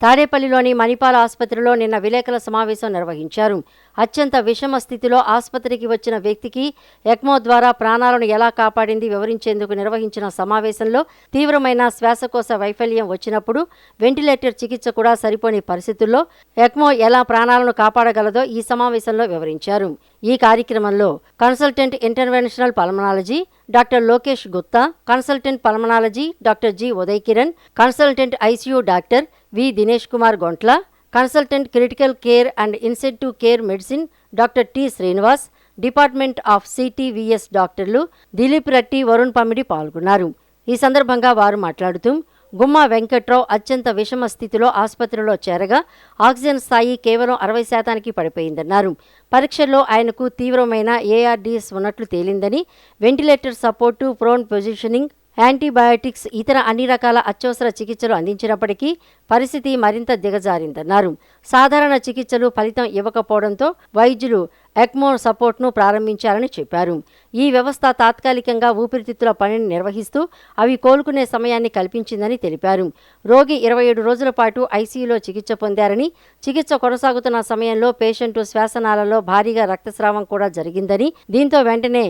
తాడేపల్లిలోని మణిపాల్ ఆసుపత్రిలో నిన్న విలేకరుల సమావేశం నిర్వహించారు. అత్యంత విషమ స్థితిలో ఆసుపత్రికి వచ్చిన వ్యక్తికి ఎక్మో ద్వారా ప్రాణాలను ఎలా కాపాడింది వివరించేందుకు నిర్వహించిన సమావేశంలో తీవ్రమైన శ్వాసకోశ వైఫల్యం వచ్చినప్పుడు వెంటిలేటర్ చికిత్స కూడా సరిపోని పరిస్థితుల్లో ఎక్మో ఎలా ప్రాణాలను కాపాడగలదో ఈ సమావేశంలో వివరించారు. ఈ కార్యక్రమంలో consultant interventional pulmonology doctor Lokesh Gutta, consultant pulmonology doctor G Uday Kiran, consultant ICU doctor V Dinesh Kumar Gontla, consultant critical care and intensive care medicine doctor T Srinivas, department of CTVS డాక్టర్లు దిలీప్ రెడ్డి, వరుణ్ పమిడి పాల్గొన్నారు. ఈ సందర్భంగా వారు మాట్లాడుతూ గుమ్మ వెంకట్రావు అత్యంత విషమ స్థితిలో ఆసుపత్రిలో చేరగా ఆక్సిజన్ స్థాయి కేవలం 60% పడిపోయిందన్నారు. పరీక్షల్లో ఆయనకు తీవ్రమైన ఏఆర్డీఎస్ ఉన్నట్లు తేలిందని, ventilator support, prone positioning, antibiotics, ఇతర అన్ని రకాల అత్యవసర చికిత్సలు అందించినప్పటికీ పరిస్థితి మరింత దిగజారిందన్నారు. సాధారణ చికిత్సలు ఫలితం ఇవ్వకపోవడంతో వైద్యులు ఎక్మో సపోర్ట్ను ప్రారంభించారని చెప్పారు. ఈ వ్యవస్థ తాత్కాలికంగా ఊపిరితిత్తుల పనిని నిర్వహిస్తూ అవి కోలుకునే సమయాన్ని కల్పించిందని తెలిపారు. రోగి 27 రోజుల పాటు ఐసీయూలో చికిత్స పొందారని, చికిత్స కొనసాగుతున్న సమయంలో పేషెంటు శ్వాసనాళాల్లో భారీగా రక్తస్రావం కూడా జరిగిందని, దీంతో వెంటనే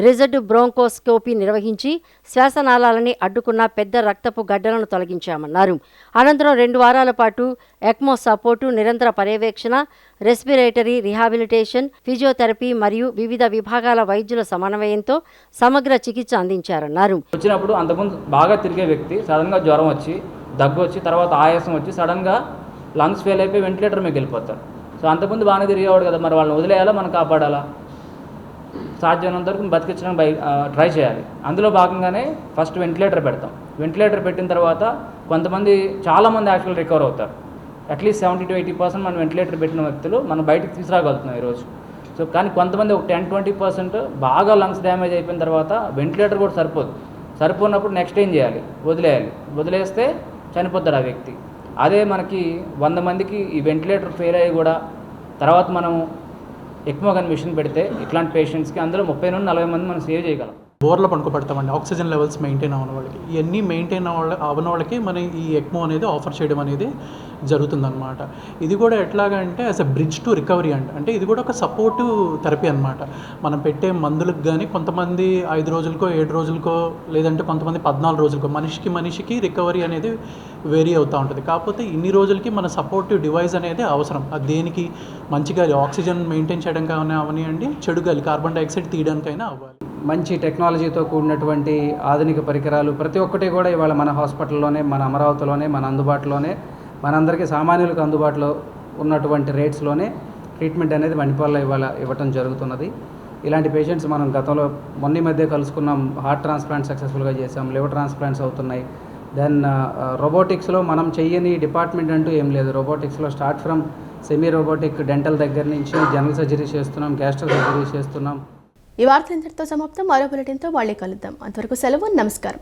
రిజర్డ్ బ్రోంకోస్కోపీ నిర్వహించి శ్వాసనాళాలని అడ్డుకున్న పెద్ద రక్తపు గడ్డలను తొలగించామన్నారు. అనంతరం 2 వారాల పాటు ఎక్మో సపోర్టు, నిరంతర పర్యవేక్షణ, రెస్పిరేటరీ రిహాబిలిటేషన్, ఫిజియోథెరపీ మరియు వివిధ విభాగాల వైద్యుల సమన్వయంతో సమగ్ర చికిత్స అందించారన్నారు. వచ్చినప్పుడు అంతకుముందు బాగా తిరిగే వ్యక్తి సడన్గా జ్వరం వచ్చి, దగ్గు వచ్చి, తర్వాత ఆయాసం వచ్చి సడన్గా లంగ్స్ ఫెయిల్ అయిపోయి వెంటిలేటర్ మీకు వెళ్ళిపోతారు. సో అంతకుముందు బాగానే తిరిగేవాడు కదా, మరి వాళ్ళని వదిలేయాలా, మనం కాపాడాలా, సాధ్యమైనంత వరకు బతికించడానికి ట్రై చేయాలి. అందులో భాగంగానే ఫస్ట్ వెంటిలేటర్ పెడతాం. వెంటిలేటర్ పెట్టిన తర్వాత కొంతమంది చాలామంది యాక్చువల్ రికవర్ అవుతారు. అట్లీస్ట్ 70 to 80% మనం వెంటిలేటర్ పెట్టిన వ్యక్తులు మనం బయటకు తీసుకురాగలుగుతున్నాం ఈరోజు. సో కానీ కొంతమంది ఒక 10-20% బాగా లంగ్స్ డ్యామేజ్ అయిపోయిన తర్వాత వెంటిలేటర్ కూడా సరిపోనప్పుడు నెక్స్ట్ ఏం చేయాలి, వదిలేస్తే చనిపోతాడు ఆ వ్యక్తి. అదే మనకి 100 మందికి ఈ వెంటిలేటర్ ఫెయిల్ అయ్యి కూడా తర్వాత మనం ఎక్మో గన్ మిషన్ పెడితే ఇట్లాంటి పేషెంట్స్కి అందులో 30 నుండి 40 మంది మనం సేవ్ చేయగలం. బోర్లో పడుకోబెడతామండి ఆక్సిజన్ లెవెల్స్ మెయింటైన్ అవ్వని వాళ్ళకి. ఇవన్నీ మెయింటైన్ అవ్వని వాళ్ళకి మనం ఈ ఎక్మో అనేది ఆఫర్ చేయడం అనేది జరుగుతుందన్నమాట. ఇది కూడా ఎట్లాగంటే as a bridge to recovery అంటే ఇది కూడా ఒక సపోర్టివ్ థెరపీ అనమాట. మనం పెట్టే మందులకు కానీ కొంతమంది 5 రోజులకో 7 రోజులకో లేదంటే కొంతమంది 14 రోజులకో మనిషికి రికవరీ అనేది వేరీ అవుతూ ఉంటుంది. కాకపోతే ఇన్ని రోజులకి మన సపోర్టివ్ డివైస్ అనేది అవసరం. అది దేనికి, మంచిగా ఆక్సిజన్ మెయింటైన్ చేయడం కానీ అవనివ్వండి, చెడు గాలి కార్బన్ డైఆక్సైడ్ తీయడానికైనా అవ్వాలి. మంచి టెక్నాలజీతో కూడినటువంటి ఆధునిక పరికరాలు ప్రతి ఒక్కటి కూడా ఇవాళ మన హాస్పిటల్లోనే, మన అమరావతిలోనే, మన అందుబాటులోనే, మనందరికీ సామాన్యులకు అందుబాటులో ఉన్నటువంటి రేట్స్లోనే ట్రీట్మెంట్ అనేది మణిపాల్లో ఇవాళ ఇవ్వటం జరుగుతున్నది. ఇలాంటి పేషెంట్స్ మనం గతంలో మొన్న మధ్య కలుసుకున్నాం. హార్ట్ ట్రాన్స్ప్లాంట్ సక్సెస్ఫుల్గా చేసాం, లివర్ ట్రాన్స్ప్లాంట్స్ అవుతున్నాయి. దెన్ రోబోటిక్స్లో మనం చెయ్యని డిపార్ట్మెంట్ అంటూ ఏం లేదు. రోబోటిక్స్లో start from semi robotic dental దగ్గర నుంచి జనరల్ సర్జరీ చేస్తున్నాం, గ్యాస్ట్రో సర్జరీ చేస్తున్నాం. ఈ వార్తలు ఇంతటితో సమాప్తం. మరో బులెటిన్తో మళ్ళీ కలుద్దాం. అంతవరకు సెలవు, నమస్కారం.